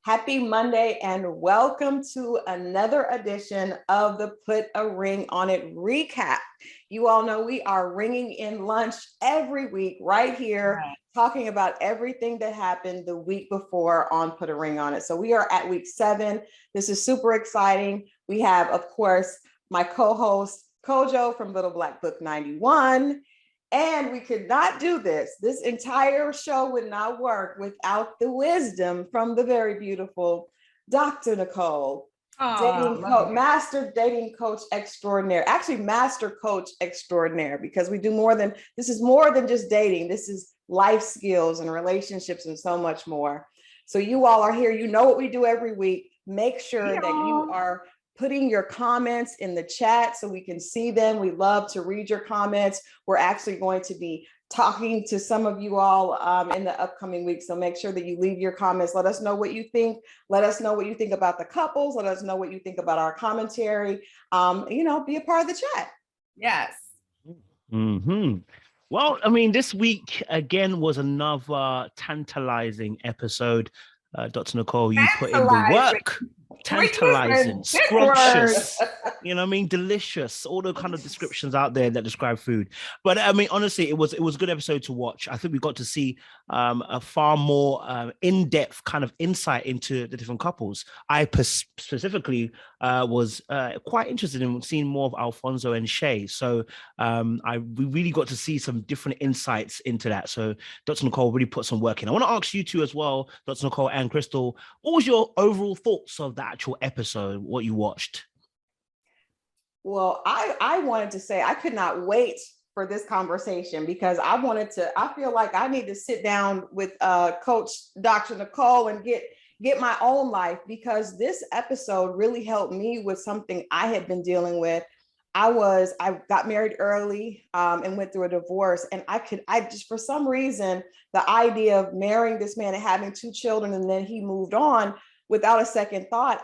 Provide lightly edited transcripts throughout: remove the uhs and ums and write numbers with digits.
Happy Monday and welcome to another edition of the Put a Ring on It recap. You all know we are ringing in lunch every week right here, talking about everything that happened the week before on Put a Ring on It. So we are at week 7. This is super exciting. We have, of course, my co-host Kojo from Little Black Book 91. And we could not do this. This entire show would not work without the wisdom from the very beautiful Dr. Nicole, master dating coach extraordinaire, actually master coach extraordinaire, because we do more than, this is more than just dating. This is life skills and relationships and so much more. So you all are here. You know what we do every week. Make sure that you are putting your comments in the chat so we can see them. We love to read your comments. We're actually going to be talking to some of you all in the upcoming week. So make sure that you leave your comments. Let us know what you think. Let us know what you think about the couples. Let us know what you think about our commentary. Be a part of the chat. Yes. Mm-hmm. Well, I mean, this week again was another tantalizing episode. Dr. Nicole, you put in the work. Tantalizing, scrumptious, you know what I mean? Delicious, all the kind of descriptions out there that describe food. But I mean, honestly, it was a good episode to watch. I think we got to see a far more in-depth kind of insight into the different couples. I specifically was quite interested in seeing more of Alfonso and Shay. So we really got to see some different insights into that. So Dr. Nicole really put some work in. I want to ask you two as well, Dr. Nicole and Christal, what was your overall thoughts of that actual episode, what you watched? Well, I wanted to say I could not wait for this conversation because I feel like I need to sit down with Coach Dr. Nicole and get my own life, because this episode really helped me with something I had been dealing with. I got married early and went through a divorce, and I just, for some reason, the idea of marrying this man and having 2 children and then he moved on without a second thought,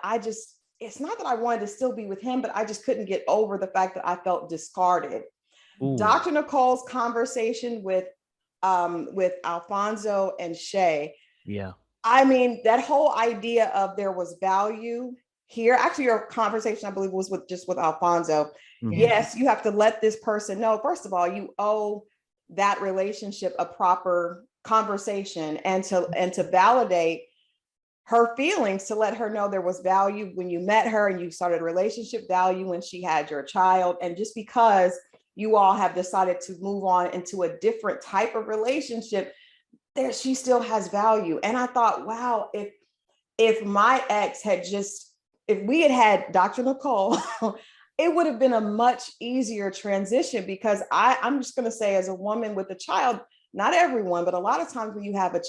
it's not that I wanted to still be with him, but I just couldn't get over the fact that I felt discarded. Ooh. Dr. Nicole's conversation with Alfonso and Shay. Yeah. I mean, that whole idea of there was value here. Actually, your conversation, I believe, was with Alfonso. Mm-hmm. Yes, you have to let this person know. First of all, you owe that relationship a proper conversation and to validate her feelings, to let her know there was value when you met her and you started a relationship, value when she had your child. And just because you all have decided to move on into a different type of relationship, she still has value. And I thought, wow, if my ex if we had Dr. Nicole, it would have been a much easier transition, because I'm just going to say, as a woman with a child, not everyone, but a lot of times when you have a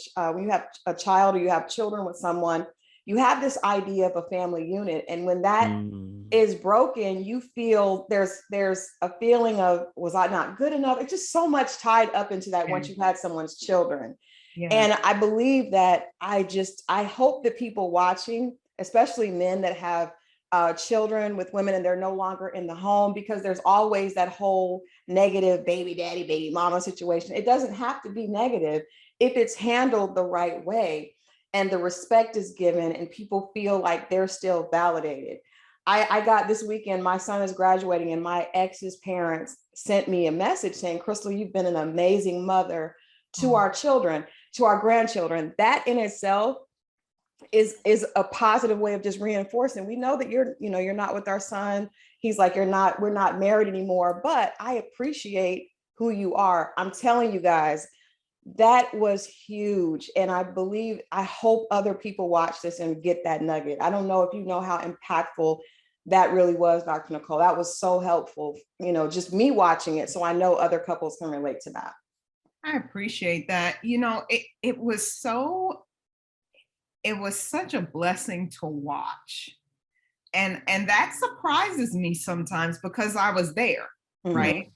child or you have children with someone, you have this idea of a family unit. And when that is broken, you feel there's a feeling of, was I not good enough? It's just so much tied up into that once you've had someone's children. Yeah. And I believe that I hope that people watching, especially men that have children with women and they're no longer in the home, because there's always that whole negative baby daddy, baby mama situation. It doesn't have to be negative if it's handled the right way and the respect is given and people feel like they're still validated. I got this weekend, my son is graduating, and my ex's parents sent me a message saying, Christal, you've been an amazing mother to our children, to our grandchildren. That in itself is a positive way of just reinforcing. We know that you're not with our son. He's like, we're not married anymore, but I appreciate who you are. I'm telling you guys, that was huge. And I hope other people watch this and get that nugget. I don't know if you know how impactful that really was, Dr. Nicole. That was so helpful, just me watching it. So I know other couples can relate to that. I appreciate that. It was such a blessing to watch. And that surprises me sometimes, because I was there, mm-hmm. right?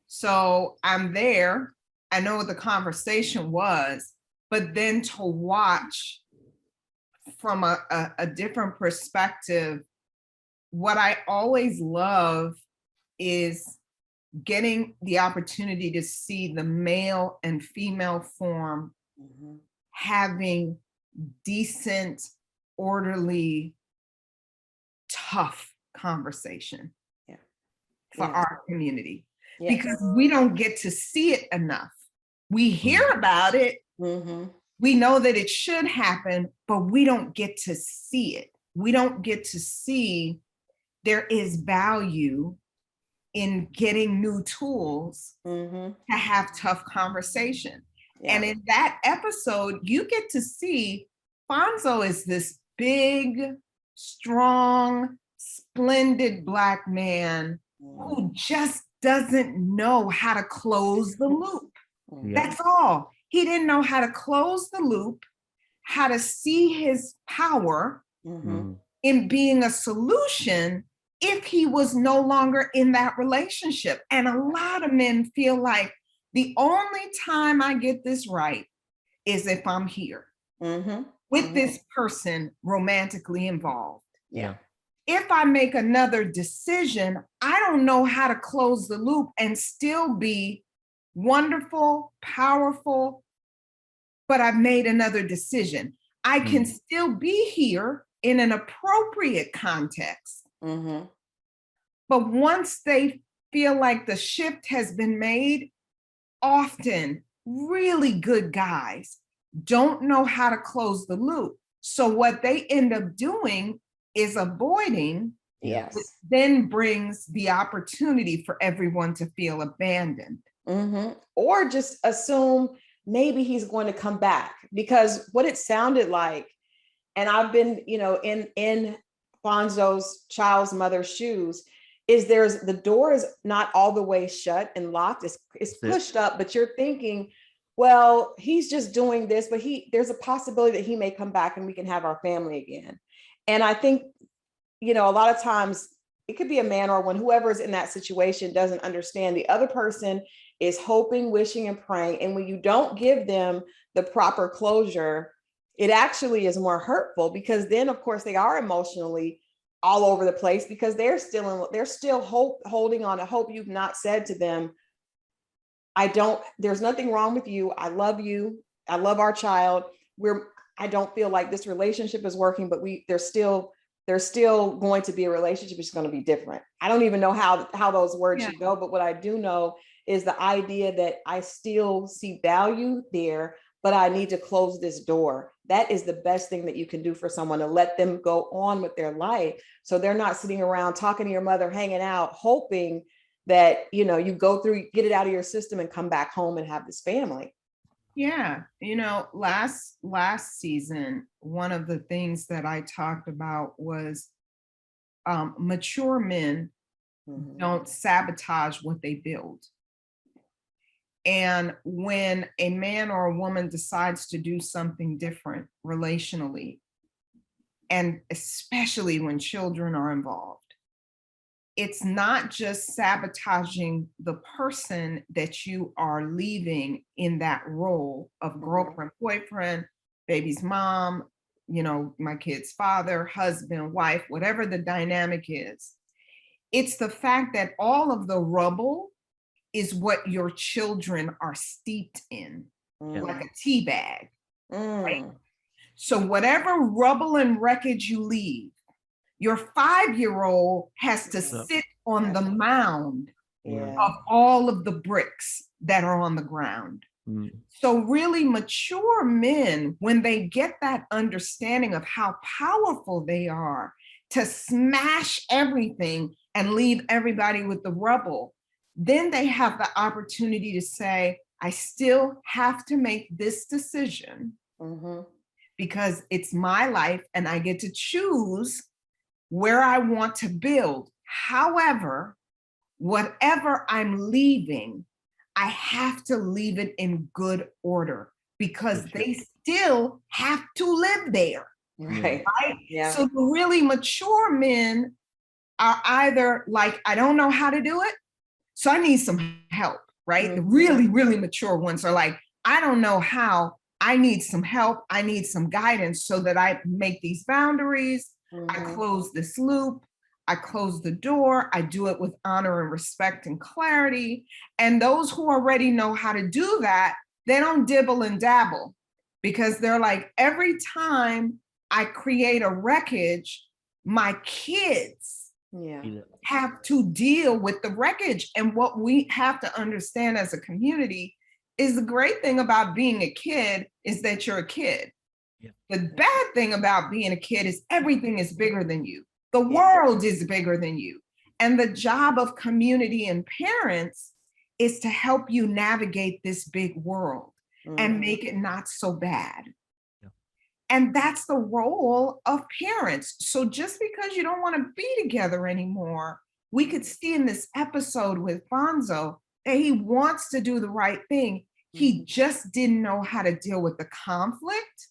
So I'm there. I know what the conversation was, but then to watch from a different perspective, what I always love is getting the opportunity to see the male and female form mm-hmm. having decent orderly, tough conversation for our community, because we don't get to see it enough. We hear about it. We know that it should happen, but we don't get to see it. We don't get to see there is value in getting new tools to have tough conversation. And in that episode, you get to see Fonzo is this big, strong, splendid Black man who just doesn't know how to close the loop. That's all. He didn't know how to close the loop, how to see his power in being a solution if he was no longer in that relationship. And a lot of men feel like the only time I get this right is if I'm here with this person romantically involved. If I make another decision, I don't know how to close the loop and still be wonderful, powerful, but I've made another decision. I can still be here in an appropriate context. But once they feel like the shift has been made, often really good guys don't know how to close the loop. So what they end up doing is avoiding, which then brings the opportunity for everyone to feel abandoned. Or just assume maybe he's going to come back, because what it sounded like, and I've been, in Fonzo's child's mother's shoes, is the door is not all the way shut and locked. It's pushed up, but you're thinking, well, he's just doing this, but there's a possibility that he may come back and we can have our family again. And I think, a lot of times it could be a man or woman, whoever is in that situation doesn't understand. The other person is hoping, wishing, and praying. And when you don't give them the proper closure, it actually is more hurtful, because then of course they are emotionally all over the place, because they're still holding on to hope. You've not said to them, there's nothing wrong with you. I love you. I love our child. I don't feel like this relationship is working, but there's still going to be a relationship. It's going to be different. I don't even know how those words should go, but what I do know is the idea that I still see value there, but I need to close this door. That is the best thing that you can do for someone, to let them go on with their life. So they're not sitting around talking to your mother, hanging out, hoping that, you go through, get it out of your system and come back home and have this family. Yeah. Last season, one of the things that I talked about was mature men don't sabotage what they build. And when a man or a woman decides to do something different relationally, and especially when children are involved, it's not just sabotaging the person that you are leaving in that role of girlfriend, boyfriend, baby's mom, my kid's father, husband, wife, whatever the dynamic is. It's the fact that all of the rubble is what your children are steeped in, like a tea bag, right? So whatever rubble and wreckage you leave, your 5-year-old has to sit on the mound of all of the bricks that are on the ground. So really mature men, when they get that understanding of how powerful they are to smash everything and leave everybody with the rubble, then they have the opportunity to say, I still have to make this decision because it's my life and I get to choose where I want to build. However, whatever I'm leaving, I have to leave it in good order, because they still have to live there. Right? Yeah. So the really mature men are either like, I don't know how to do it, so I need some help, right? The really, really mature ones are like, I don't know how, I need some help, I need some guidance so that I make these boundaries, I close this loop, I close the door, I do it with honor and respect and clarity. And those who already know how to do that, they don't dibble and dabble, because they're like, every time I create a wreckage, my kids have to deal with the wreckage. And what we have to understand as a community is the great thing about being a kid is that you're a kid. Yeah. The bad thing about being a kid is everything is bigger than you. The world is bigger than you. And the job of community and parents is to help you navigate this big world and make it not so bad. Yeah. And that's the role of parents. So just because you don't want to be together anymore, we could see in this episode with Fonzo that he wants to do the right thing. He just didn't know how to deal with the conflict,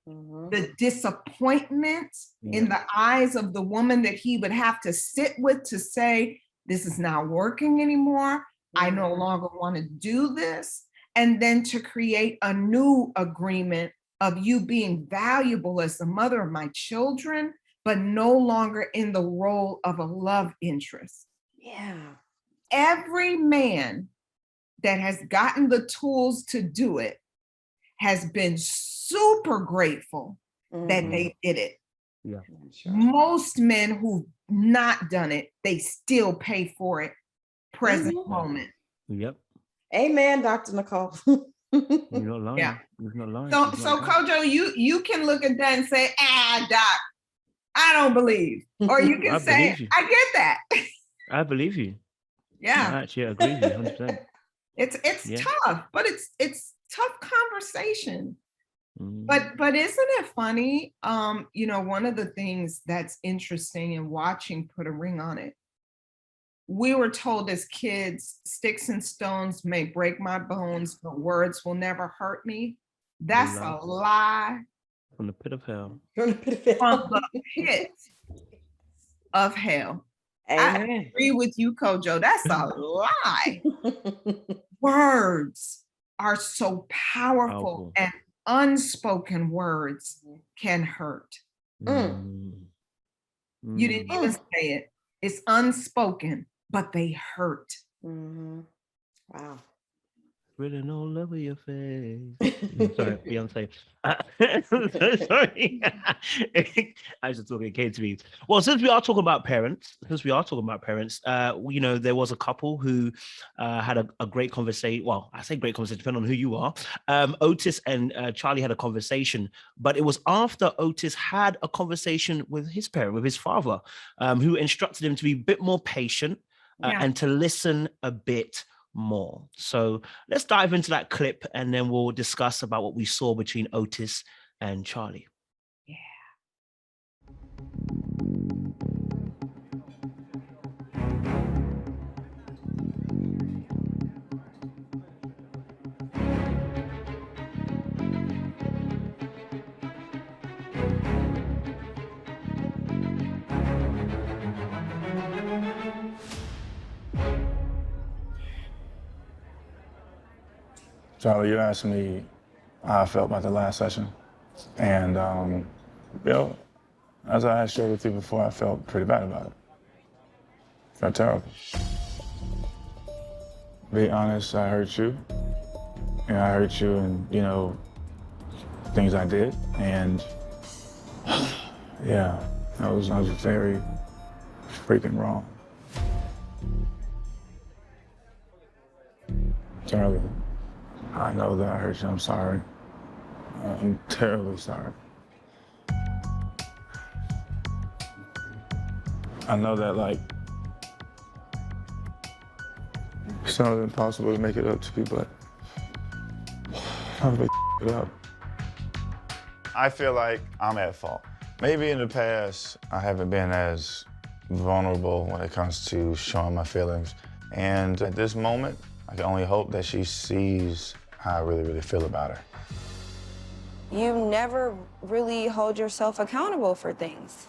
the disappointment in the eyes of the woman that he would have to sit with to say, this is not working anymore. I no longer want to do this. And then to create a new agreement of you being valuable as the mother of my children, but no longer in the role of a love interest. Yeah. Every man that has gotten the tools to do it has been super grateful that they did it. Yeah. Sure. Most men who've not done it, they still pay for it present moment. Yep. Amen, Dr. Nicole. You're not lying. Yeah. You're not lying. So Kojo, you can look at that and say, Doc, I don't believe. Or you can say, I get that. I believe you. Yeah. I actually agree with you 100%. It's tough, but it's tough conversation. But isn't it funny? One of the things that's interesting in watching Put a Ring on It, we were told as kids, sticks and stones may break my bones, but words will never hurt me. That's a lie. From the pit of hell. From the pit of hell. Amen. I agree with you, Kojo. That's a lie. Words are so powerful, and unspoken words can hurt. You didn't even say it. It's unspoken, but they hurt. Wow. Written all over your face. Sorry, Beyonce. Sorry. I was just talking, it came to me. Well, since we are talking about parents, there was a couple who had a great conversation. Well, I say great conversation, depending on who you are. Otis and Charly had a conversation, but it was after Otis had a conversation with his parent, with his father, who instructed him to be a bit more patient and to listen a bit more. So let's dive into that clip and then we'll discuss about what we saw between Otis and Charly. Yeah. Charly, you asked me how I felt about the last session. And, as I had shared with you before, I felt pretty bad about it. Felt terrible. Be honest, I hurt you. And I hurt you in, things I did. And, I was very freaking wrong. Charly, I know that I hurt you. I'm sorry. I'm terribly sorry. I know that, it's not impossible to make it up to you, but I'm gonna it up. I feel like I'm at fault. Maybe in the past, I haven't been as vulnerable when it comes to showing my feelings. And at this moment, I can only hope that she sees how I really, really feel about her. You never really hold yourself accountable for things.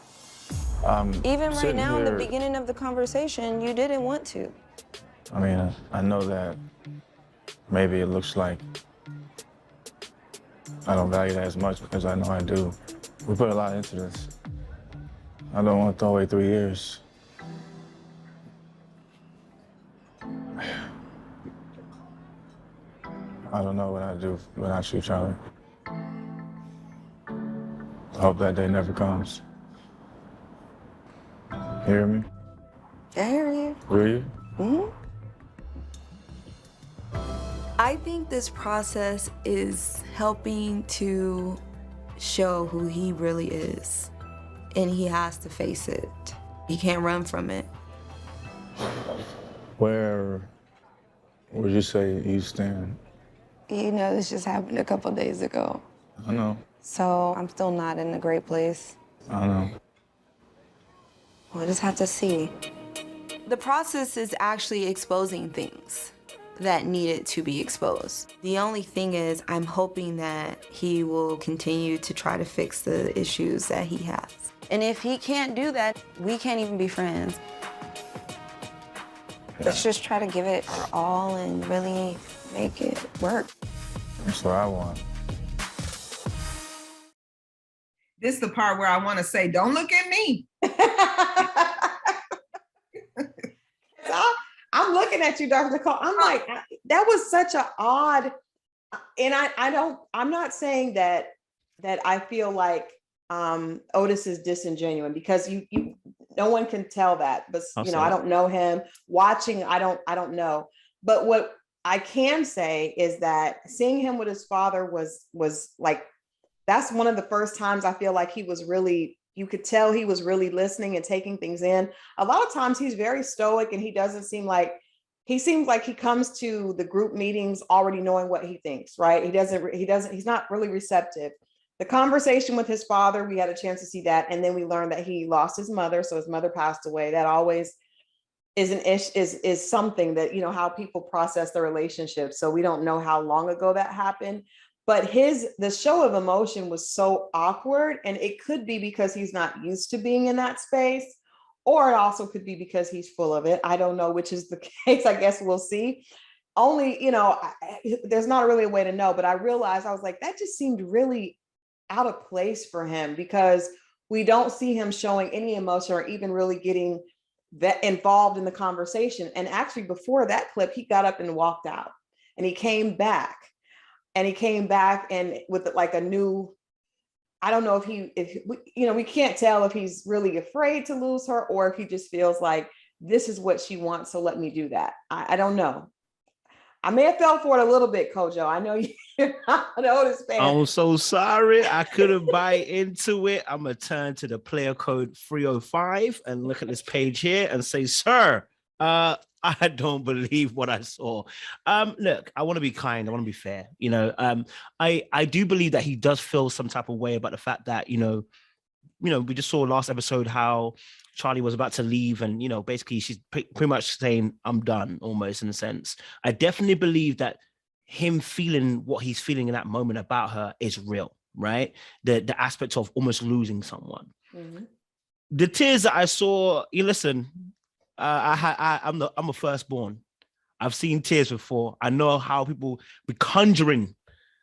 Even right now, in the beginning of the conversation, you didn't want to. I mean, I know that maybe it looks like I don't value that as much because I know I do. We put a lot into this. I don't want to throw away 3 years. I don't know what I'd do without you, Charly. I hope that day never comes. Hear me? I hear you. Will you? Mm-hmm. I think this process is helping to show who he really is, and he has to face it. He can't run from it. Where would you say you stand? You know, this just happened a couple days ago. I know. So I'm still not in a great place. I know. We'll just have to see. The process is actually exposing things that needed to be exposed. The only thing is, I'm hoping that he will continue to try to fix the issues that he has. And if he can't do that, we can't even be friends. Let's just try to give it our all and really make it work. That's what I want. This is the part where I want to say, don't look at me. I'm looking at you, Dr. Nicole. I'm like, that was such an odd, and I'm not saying that I feel like Otis is disingenuous, because you no one can tell that, but you know, I don't know him. Watching, I don't know. But what I can say is that seeing him with his father was like, that's one of the first times I feel like he was really, you could tell he was really listening and taking things in. A lot of times he's very stoic, and he seems like he comes to the group meetings already knowing what he thinks, right? He's not really receptive. The conversation with his father, we had a chance to see that. And then we learned that he lost his mother. So his mother passed away. That always is is something that, you know, how people process their relationships. So we don't know how long ago that happened. But the show of emotion was so awkward, and it could be because he's not used to being in that space, or it also could be because he's full of it. I don't know which is the case. I guess we'll see. Only, you know, there's not really a way to know, but I realized, I was like, that just seemed really out of place for him, because we don't see him showing any emotion or even really getting that involved in the conversation. And actually before that clip, he got up and walked out, and he came back. And he came back and with like a new, I don't know we can't tell if he's really afraid to lose her, or if he just feels like this is what she wants, so let me do that. I don't know. I may have fell for it a little bit, Kojo. I know you're not an Otis fan. I'm so sorry. I couldn't buy into it. I'm going to turn to the player code 305 and look at this page here and say, sir, I don't believe what I saw. Look, I want to be kind. I want to be fair. You know, I do believe that he does feel some type of way about the fact that, you know, we just saw last episode how Charly was about to leave, and, you know, basically she's pretty much saying, I'm done, almost, in a sense. I definitely believe that him feeling what he's feeling in that moment about her is real, right? The aspect of almost losing someone. Mm-hmm. The tears that I saw, listen, I'm a firstborn. I've seen tears before. I know how people be conjuring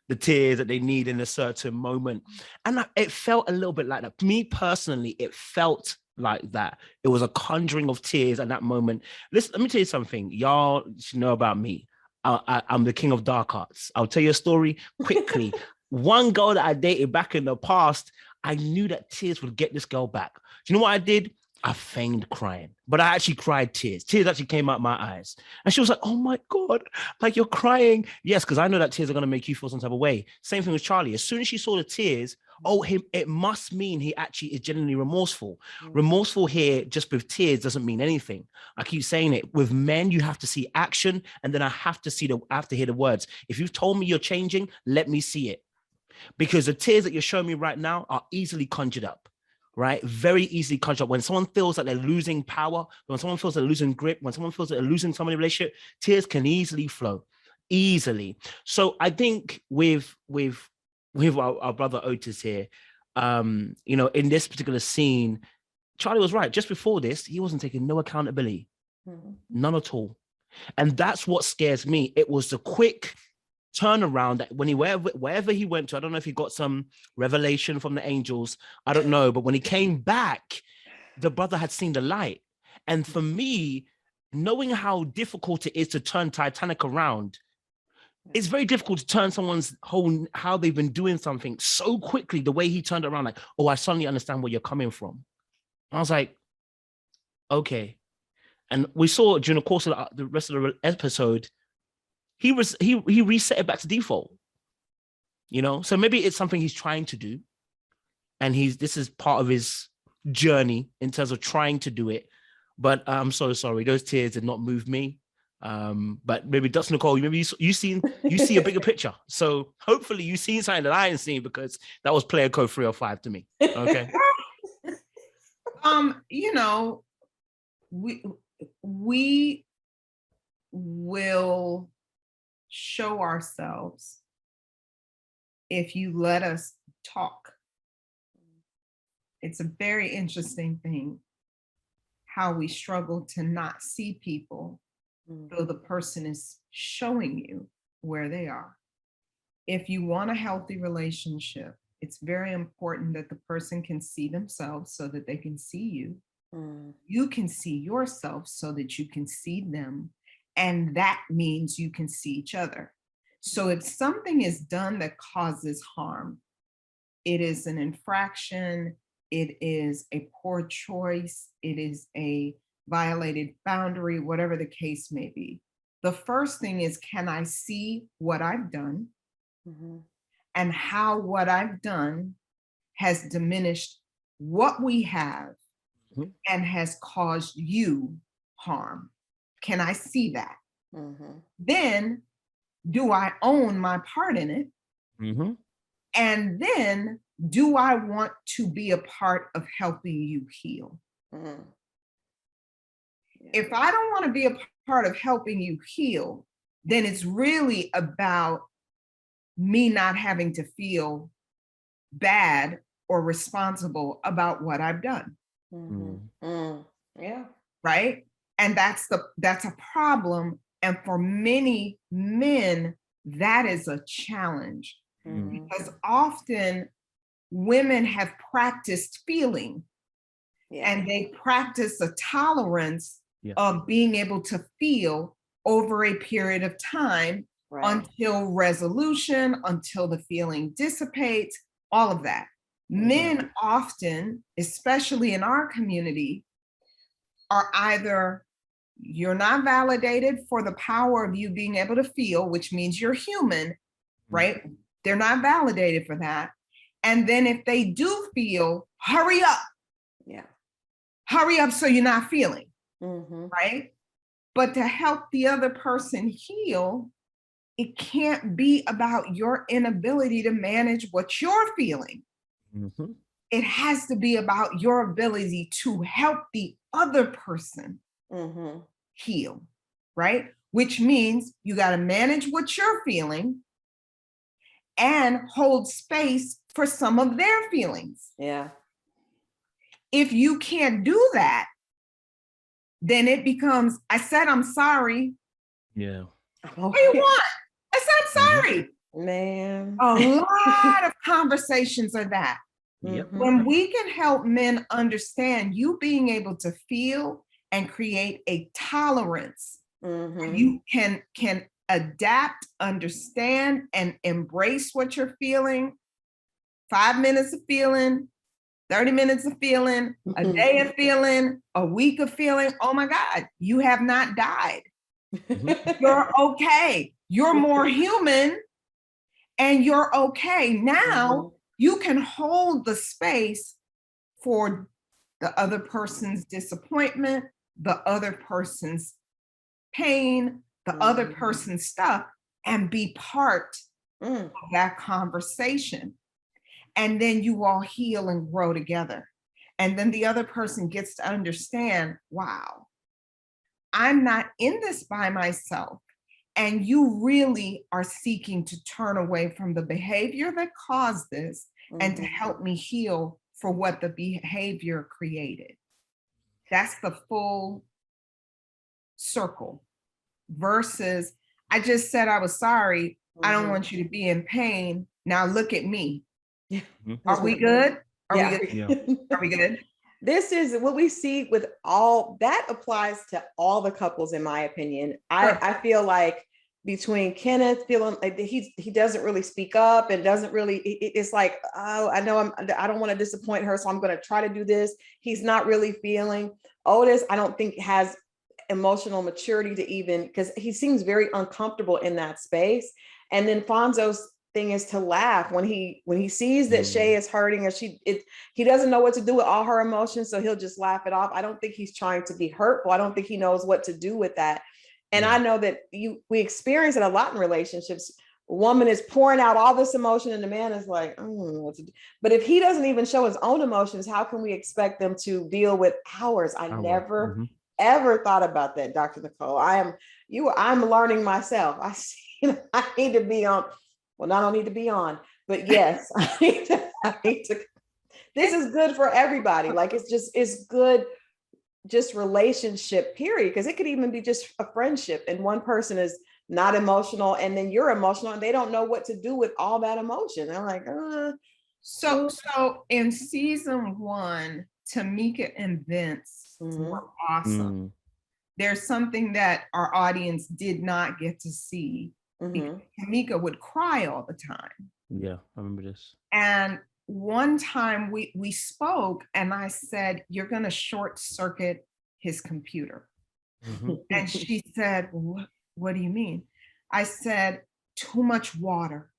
the tears that they need in a certain moment. And it felt a little bit like that. Me personally, it felt like that. It was a conjuring of tears at that moment. Listen, let me tell you something. Y'all should know about me. I'm the king of dark arts. I'll tell you a story quickly. One girl that I dated back in the past, I knew that tears would get this girl back. Do you know what I did? I feigned crying, but I actually cried tears. Tears actually came out my eyes. And she was like, oh my God, like you're crying. Yes, because I know that tears are going to make you feel some type of way. Same thing with Charly. As soon as she saw the tears, it must mean he actually is genuinely remorseful. Mm-hmm. Remorseful here, just with tears, doesn't mean anything. I keep saying it. With men, you have to see action, and then I have to hear the words. If you've told me you're changing, let me see it. Because the tears that you're showing me right now are easily conjured up. Right? Very easily conjured up. When someone feels like they're losing power, when someone feels they're losing grip, when someone feels that they're losing someone in a relationship, tears can easily flow. Easily. So I think with our brother Otis here, you know, in this particular scene, Charly was right. Just before this, he wasn't taking no accountability. Mm-hmm. None at all. And that's what scares me. It was the quick turnaround that when wherever he went to, I don't know if he got some revelation from the angels, I don't know, but when he came back, the brother had seen the light. And for me, knowing how difficult it is to turn Titanic around, it's very difficult to turn someone's whole, how they've been doing something so quickly, the way he turned it around, like, oh, I suddenly understand where you're coming from. And I was like, okay. And we saw during the course of the rest of the episode, he reset it back to default, so maybe it's something he's trying to do. And this is part of his journey in terms of trying to do it. But I'm so sorry. Those tears did not move me. But maybe that's Nicole. Maybe you see a bigger picture. So hopefully you seen something that I ain't seen, because that was player code 305 to me. Okay. We will show ourselves if you let us talk. It's a very interesting thing how we struggle to not see people, though the person is showing you where they are. If you want a healthy relationship, it's very important that the person can see themselves so that they can see you. You can see yourself so that you can see them. And that means you can see each other. So if something is done that causes harm, it is an infraction, it is a poor choice, it is a violated boundary, whatever the case may be. The first thing is, can I see what I've done and how what I've done has diminished what we have and has caused you harm? Can I see that? Then do I own my part in it? And then do I want to be a part of helping you heal? If I don't want to be a part of helping you heal, then it's really about me not having to feel bad or responsible about what I've done. Yeah. Right? And that's a problem. And for many men, that is a challenge. Because often women have practiced feeling and they practice a tolerance of being able to feel over a period of time until resolution, until the feeling dissipates, all of that. Men often, especially in our community, are either you're not validated for the power of you being able to feel, which means you're human, right? They're not validated for that. And then if they do feel, hurry up. Hurry up so you're not feeling, right? But to help the other person heal, it can't be about your inability to manage what you're feeling. It has to be about your ability to help the other person heal, right? Which means you got to manage what you're feeling and hold space for some of their feelings. If you can't do that, then it becomes, I said, I'm sorry. What do you want? I said, sorry. Man. A lot of conversations are that. When we can help men understand, you being able to feel and create a tolerance, you can adapt, understand, and embrace what you're feeling. 5 minutes of feeling, 30 minutes of feeling, a day of feeling, a week of feeling. Oh my God, you have not died. You're okay. You're more human and you're okay. Now you can hold the space for the other person's disappointment, the other person's pain, the other person's stuff, and be part of that conversation. And then you all heal and grow together. And then the other person gets to understand, wow, I'm not in this by myself. And you really are seeking to turn away from the behavior that caused this and to help me heal for what the behavior created. That's the full circle versus I just said I was sorry. I don't want you to be in pain. Now look at me. Are we good? Are we good? This is what we see with all that applies to all the couples, in my opinion. I feel like between Kenneth feeling like he doesn't really speak up and doesn't really, it's like, oh, I know I don't want to disappoint her, so I'm going to try to do this. He's not really feeling. Otis, I don't think has emotional maturity to even, because he seems very uncomfortable in that space. And then Fonzo's thing is to laugh when he sees that Shay is hurting, or he doesn't know what to do with all her emotions, so he'll just laugh it off. I don't think he's trying to be hurtful. I don't think he knows what to do with that. And I know that we experience it a lot in relationships. A woman is pouring out all this emotion and the man is like, I don't know what to do. But if he doesn't even show his own emotions, how can we expect them to deal with ours? I never ever thought about that, Dr. Nicole. I'm learning myself. I need to be on. Well, I don't need to be on, but yes, I need to. This is good for everybody. Like it's good, just relationship, period. Because it could even be just a friendship, and one person is not emotional, and then you're emotional, and they don't know what to do with all that emotion. I'm like, So in season 1, Tamika and Vince were awesome. There's something that our audience did not get to see. Because Tamika would cry all the time. Yeah, I remember this. And one time we spoke, and I said, "You're going to short circuit his computer." And she said, "What do you mean?" I said, "Too much water,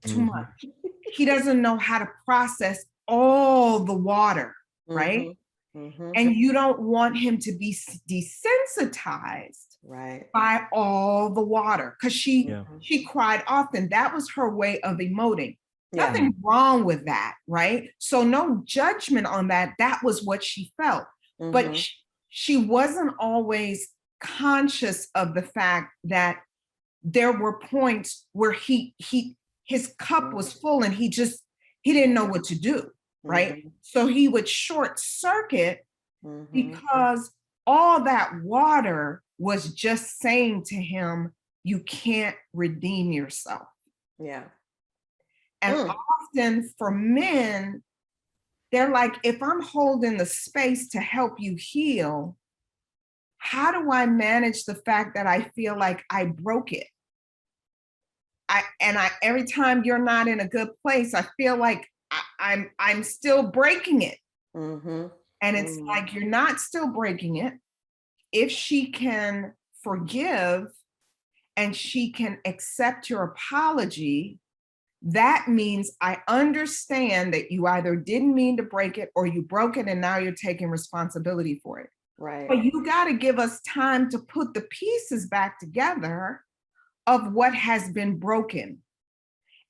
too much. He doesn't know how to process all the water, right? And you don't want him to be desensitized by all the water." Because she cried often. That was her way of emoting. Nothing wrong with that, right? So no judgment on that. That was what she felt. But she wasn't always conscious of the fact that there were points where his cup was full and he didn't know what to do. Right. So he would short circuit because all that water was just saying to him, you can't redeem yourself. Yeah. And often for men, they're like, if I'm holding the space to help you heal, how do I manage the fact that I feel like I broke it? Every time you're not in a good place, I feel like I'm still breaking it. And it's like, you're not still breaking it. If she can forgive and she can accept your apology, that means I understand that you either didn't mean to break it or you broke it and now you're taking responsibility for it. Right. But you got to give us time to put the pieces back together of what has been broken.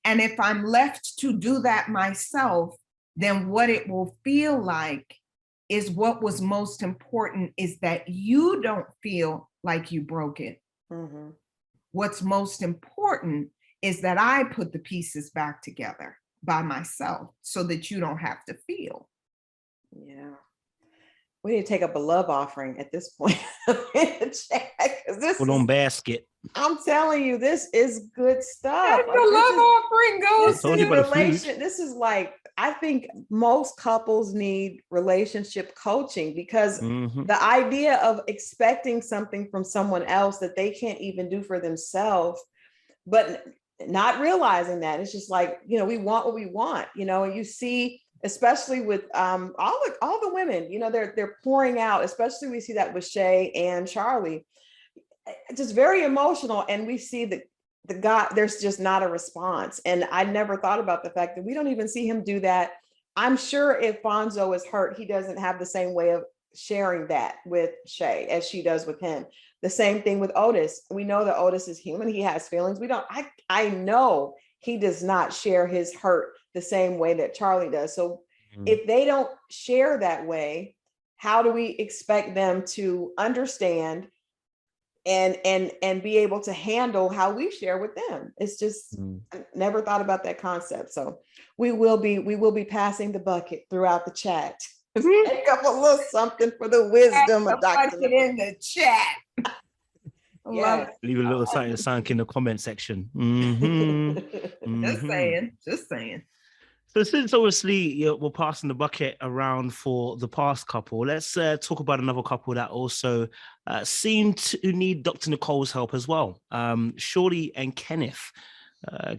And if I'm left to do that myself, then what it will feel like is what was most important is that you don't feel like you broke it. What's most important is that I put the pieces back together by myself so that you don't have to feel. Yeah. We need to take up a love offering at this point. Put on basket. I'm telling you, this is good stuff. That's the love offering goes to this is like, I think most couples need relationship coaching, because the idea of expecting something from someone else that they can't even do for themselves, but not realizing that, it's just like, we want what we want, and you see, especially with all the women, they're pouring out, especially we see that with Shay and Charly, just very emotional. And we see the guy, there's just not a response. And I never thought about the fact that we don't even see him do that. I'm sure if Fonzo is hurt, he doesn't have the same way of sharing that with Shay as she does with him. The same thing with Otis. We know that Otis is human. He has feelings. I know he does not share his hurt the same way that Charly does. So if they don't share that way, how do we expect them to understand and be able to handle how we share with them? It's just, I never thought about that concept. So we will be passing the bucket throughout the chat. Make up a little something for the wisdom of Dr. in the chat. Yeah. Leave a little something in the comment section. Just saying. So since obviously we're passing the bucket around for the past couple, let's talk about another couple that also seemed to need Dr. Nicole's help as well. Shorty and Kenneth.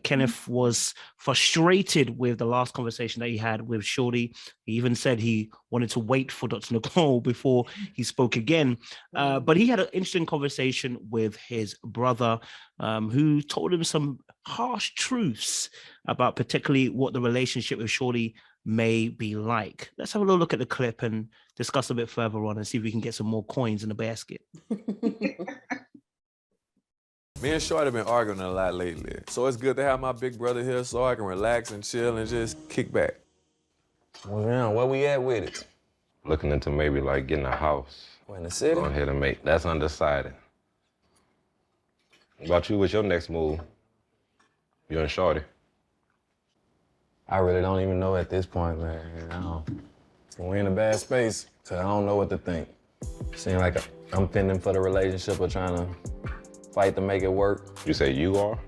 Kenneth was frustrated with the last conversation that he had with Shorty. He even said he wanted to wait for Dr. Nicole before he spoke again. But he had an interesting conversation with his brother, who told him some harsh truths about particularly what the relationship with Shorty may be like. Let's have a little look at the clip and discuss a bit further on and see if we can get some more coins in the basket. Me and Shorty have been arguing a lot lately, so it's good to have my big brother here so I can relax and chill and just kick back. Well, yeah, where we at with it? Looking into maybe like getting a house. We're in the city? Going ahead and make. That's undecided. What about you? What's your next move? You and Shorty? I really don't even know at this point, man. We're in a bad space, so I don't know what to think. Seems like I'm fending for the relationship or trying to fight to make it work. You say you are?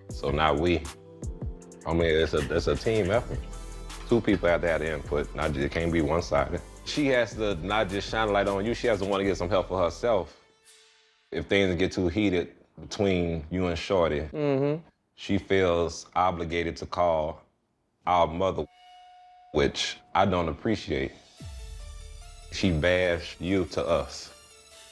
So now we. I mean, it's a team effort. Two people have to have the input, it can't be one-sided. She has to not just shine a light on you, she has to want to get some help for herself. If things get too heated between you and Shorty, she feels obligated to call our mother, which I don't appreciate. She bashed you to us.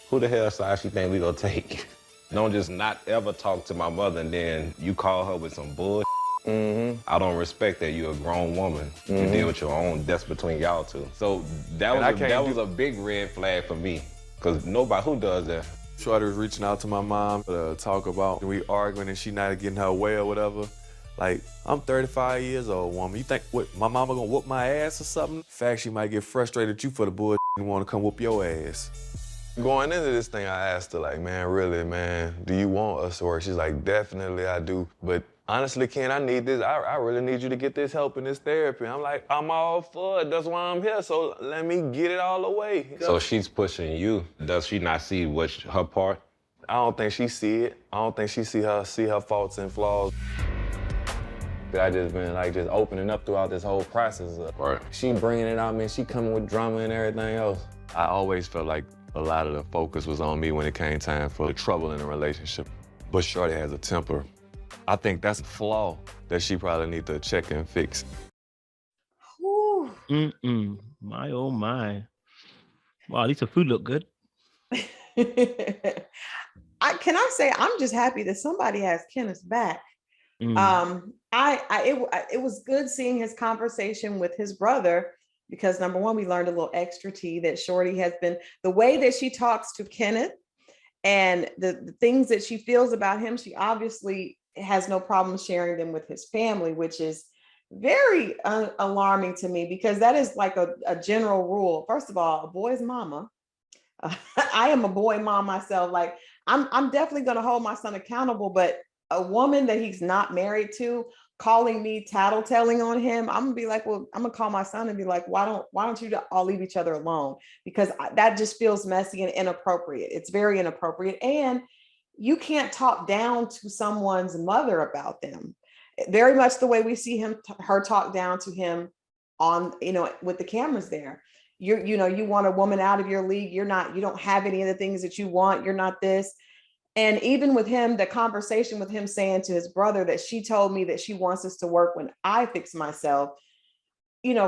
Who the hell side she think we gonna take? Don't just not ever talk to my mother and then you call her with some bull. I don't respect that. You're a grown woman. You deal with your own. That's between y'all two. So that was a big red flag for me, because nobody who does that. Shorty was reaching out to my mom to talk about we arguing and she not getting her way or whatever. Like, I'm 35 years old, woman. You think what, my mama gonna whoop my ass or something? In fact, she might get frustrated at you for the bull and want to come whoop your ass. Going into this thing, I asked her, like, man, really, man, do you want us to work? She's like, definitely I do. But honestly, Ken, I need this. I really need you to get this help in this therapy. I'm like, I'm all for it. That's why I'm here. So let me get it all the way. So she's pushing you. Does she not see what's her part? I don't think she see it. I don't think she see her faults and flaws. I just been like just opening up throughout this whole process. Right. She bringing it out, man. She coming with drama and everything else. I always felt like a lot of the focus was on me when it came time for the trouble in the relationship. But Shorty has a temper. I think that's a flaw that she probably need to check and fix. My, oh my. Wow, at least the food look good. Can I say, I'm just happy that somebody has Kenneth's back. It was good seeing his conversation with his brother, because number one, we learned a little extra tea that Shorty has been, the way that she talks to Kenneth and the things that she feels about him, she obviously has no problem sharing them with his family, which is very alarming to me, because that is like a general rule. First of all, a boy's mama. I am a boy mom myself. Like, I'm definitely going to hold my son accountable, but a woman that he's not married to calling me tattletelling on him, I'm gonna be like, well, I'm gonna call my son and be like, why don't you all leave each other alone? Because that just feels messy and inappropriate. It's very inappropriate. And you can't talk down to someone's mother about them. Very much the way we see her talk down to him on, with the cameras there. You want a woman out of your league. You don't have any of the things that you want. You're not this. And even with him, the conversation with him saying to his brother that she told me that she wants us to work when I fix myself,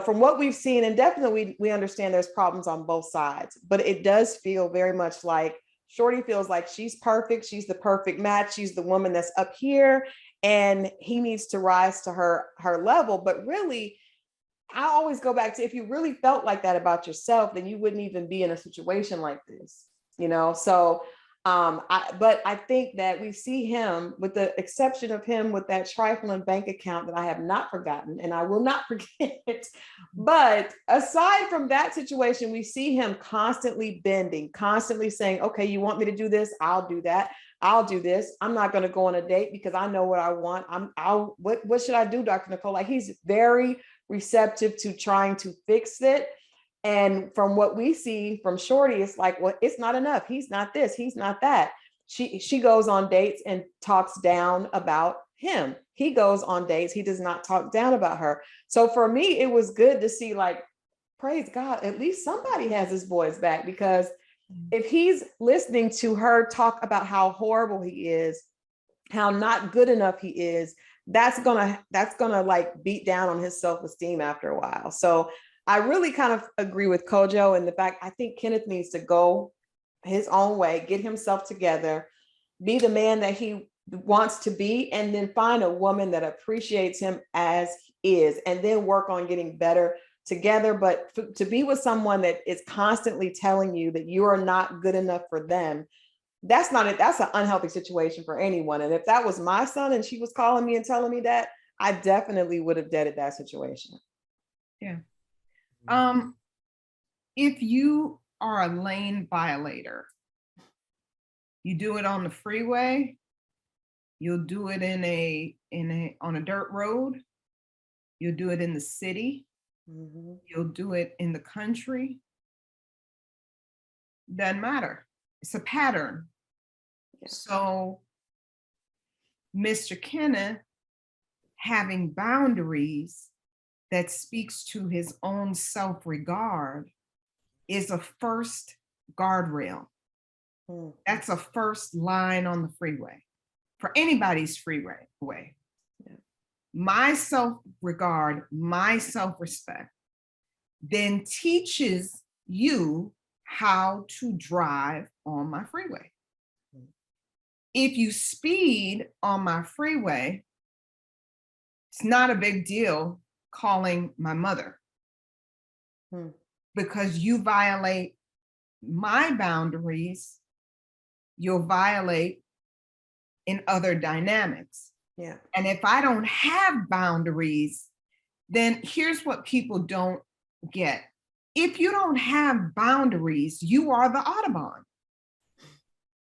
from what we've seen, and definitely we understand there's problems on both sides, but it does feel very much like Shorty feels like she's perfect. She's the perfect match. She's the woman that's up here, and he needs to rise to her level. But really, I always go back to, if you really felt like that about yourself, then you wouldn't even be in a situation like this, So, but I think that we see him, with the exception of him with that trifling bank account that I have not forgotten and I will not forget. But aside from that situation, we see him constantly bending, constantly saying, okay, you want me to do this? I'll do that. I'll do this. I'm not going to go on a date because I know what I want. What should I do, Dr. Nicole? Like, he's very receptive to trying to fix it. And from what we see from Shorty, it's like, well, it's not enough. He's not this. He's not that. She goes on dates and talks down about him. He goes on dates. He does not talk down about her. So for me, it was good to see, like, praise God, at least somebody has his boys back, because if he's listening to her talk about how horrible he is, how not good enough he is, that's gonna like beat down on his self-esteem after a while. So I really kind of agree with Kojo in the fact, I think Kenneth needs to go his own way, get himself together, be the man that he wants to be, and then find a woman that appreciates him as he is, and then work on getting better together. But to be with someone that is constantly telling you that you are not good enough for them, that's not it. That's an unhealthy situation for anyone. And if that was my son and she was calling me and telling me that, I definitely would have deaded that situation. Yeah. If you are a lane violator, you do it on the freeway, you'll do it on a dirt road, you'll do it in the city, you'll do it in the country. Doesn't matter. It's a pattern. Yeah. So Mr. Kenneth having boundaries that speaks to his own self-regard is a first guardrail. That's a first line on the freeway for anybody's freeway. Yeah. My self-regard, my self-respect then teaches you how to drive on my freeway. If you speed on my freeway, it's not a big deal calling my mother, because you violate my boundaries, you'll violate in other dynamics. Yeah. And if I don't have boundaries, then here's what people don't get. If you don't have boundaries, you are the Audubon.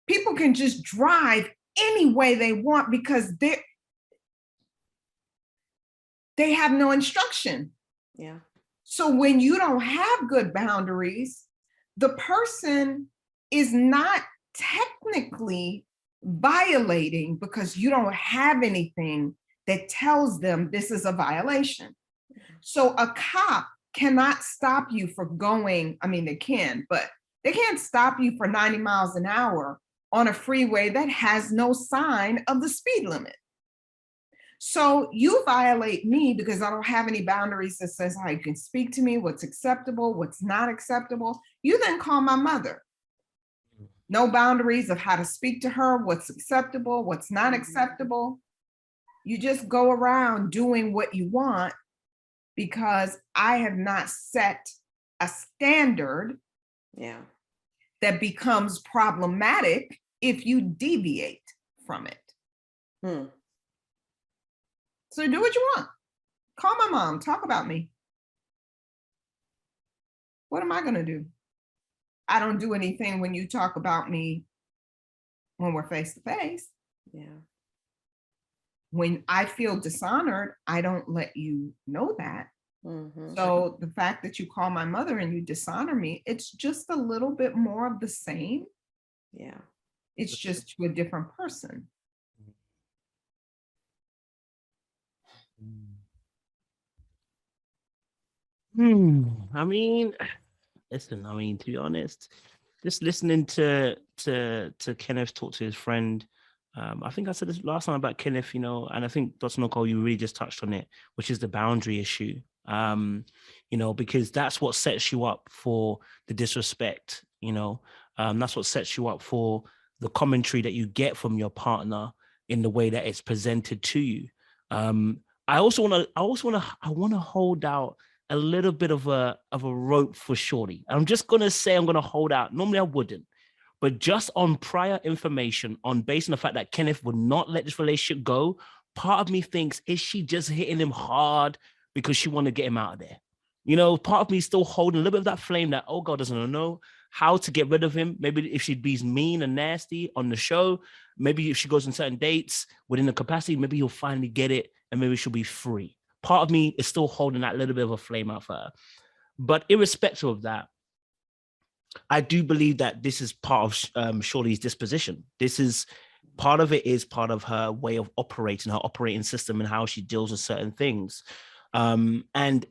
People can just drive any way they want because they have no instruction. Yeah. So when you don't have good boundaries, the person is not technically violating because you don't have anything that tells them this is a violation. So a cop cannot stop you from going, I mean, they can, but they can't stop you for 90 miles an hour on a freeway that has no sign of the speed limit. So you violate me because I don't have any boundaries that says how you can speak to me, what's acceptable, what's not acceptable. You then call my mother. No boundaries of how to speak to her, what's acceptable, what's not acceptable. You just go around doing what you want because I have not set a standard that becomes problematic if you deviate from it. So do what you want. Call my mom, talk about me. What am I gonna do? I don't do anything when you talk about me when we're face to face. Yeah. When I feel dishonored, I don't let you know that. So the fact that you call my mother and you dishonor me, it's just a little bit more of the same. Yeah. It's just to a different person. I mean, listen, to be honest, just listening to Kenneth talk to his friend, I think I said this last time about Kenneth, and I think Dr. Nicole, you really just touched on it, which is the boundary issue, because that's what sets you up for the disrespect, that's what sets you up for the commentary that you get from your partner in the way that it's presented to you. I want to hold out a little bit of a rope for Shorty. I'm just going to say I'm going to hold out. Normally I wouldn't, but just on prior information, based on the fact that Kenneth would not let this relationship go, part of me thinks, is she just hitting him hard because she want to get him out of there? Part of me is still holding a little bit of that flame that, oh God, doesn't know how to get rid of him. Maybe if she be mean and nasty on the show, maybe if she goes on certain dates within the capacity, maybe he'll finally get it and maybe she'll be free. Part of me is still holding that little bit of a flame out for her. But irrespective of that, I do believe that this is part of Shorty's disposition. This is part of it is part of her way of operating, her operating system, and how she deals with certain things. And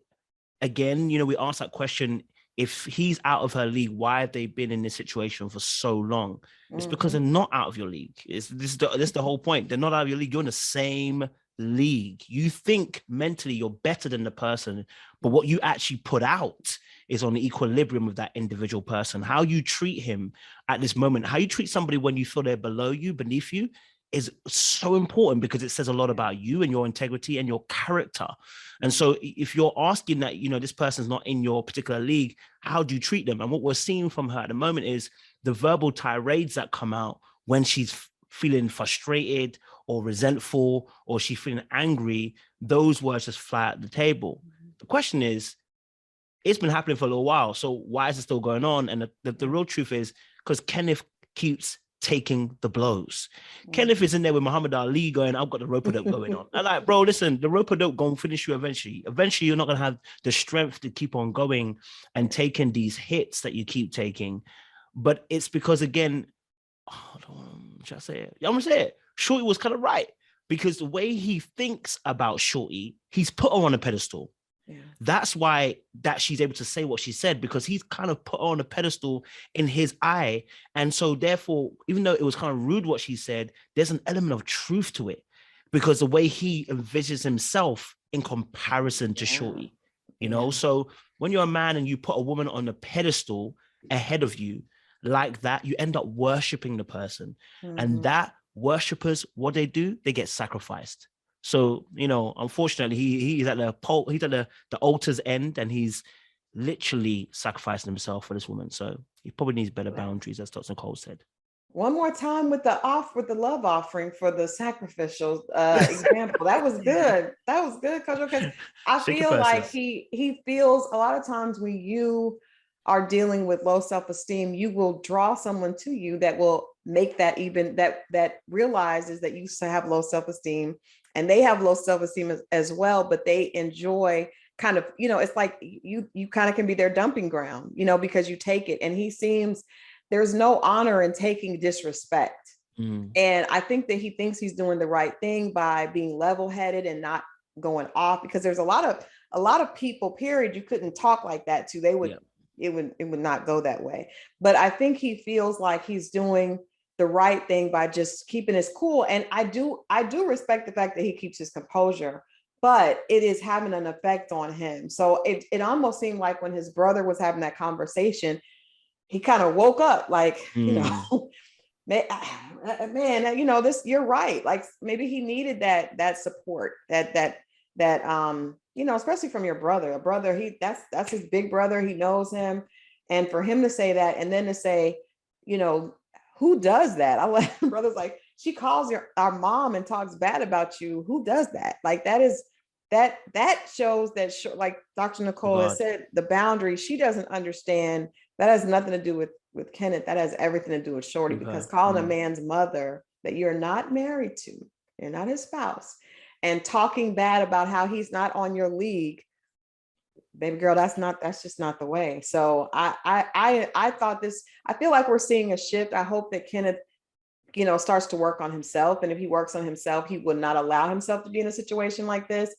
again, we asked that question, if he's out of her league, why have they been in this situation for so long? It's because they're not out of your league. This is the whole point. They're not out of your league. You're in the same league. You think mentally you're better than the person, but what you actually put out is on the equilibrium of that individual person. How you treat him at this moment, how you treat somebody when you feel they're below you, beneath you, is so important, because it says a lot about you and your integrity and your character. And so if you're asking that, this person's not in your particular league, how do you treat them? And what we're seeing from her at the moment is the verbal tirades that come out when she's feeling frustrated or resentful, or she's feeling angry. Those words just fly at the table. The question is, it's been happening for a little while, so why is it still going on? And the real truth is because Kenneth keeps taking the blows. Kenneth is in there with Muhammad Ali going, I've got the rope-a-dope going on. I'm like, bro, listen, the rope-a-dope going to finish you eventually. Eventually, you're not going to have the strength to keep on going and taking these hits that you keep taking. But it's because, again, should I say it? I'm going to say it. Shorty was kind of right, because the way he thinks about Shorty, he's put her on a pedestal. Yeah. That's why that she's able to say what she said, because he's kind of put her on a pedestal in his eye. And so therefore, even though it was kind of rude what she said, there's an element of truth to it, because the way he envisions himself in comparison to Shorty, so when you're a man and you put a woman on a pedestal ahead of you like that, you end up worshiping the person. And that worshippers, what they do, they get sacrificed. So, unfortunately, he's at the altar's end, and he's literally sacrificing himself for this woman. So he probably needs better boundaries, as Dr. Nicole said. One more time with the love offering for the sacrificial example. That was good. That was good, Kojo, because I feel like he feels a lot of times when you are dealing with low self-esteem, you will draw someone to you that will make that even that realizes that you have low self-esteem, and they have low self-esteem as well, but they enjoy kind of, it's like you kind of can be their dumping ground, because you take it. And he seems, there's no honor in taking disrespect. And I think that he thinks he's doing the right thing by being level-headed and not going off, because there's a lot of people, period, you couldn't talk like that to. They would, it would not go that way. But I think he feels like he's doing the right thing by just keeping his cool. And I do respect the fact that he keeps his composure, but it is having an effect on him. So it almost seemed like when his brother was having that conversation, he kind of woke up like, man, this, you're right. Like maybe he needed that support, that especially from your brother. A brother, that's his big brother. He knows him. And for him to say that, and then to say, who does that? I like brother's like, she calls our mom and talks bad about you. Who does that? Like that shows that, like Dr. Nicole has said, the boundary, she doesn't understand. That has nothing to do with Kenneth. That has everything to do with Shorty, because calling a man's mother that you're not married to, you're not his spouse, and talking bad about how he's not on your league, baby girl, that's just not the way. So I thought this, I feel like we're seeing a shift. I hope that Kenneth, starts to work on himself. And if he works on himself, he would not allow himself to be in a situation like this.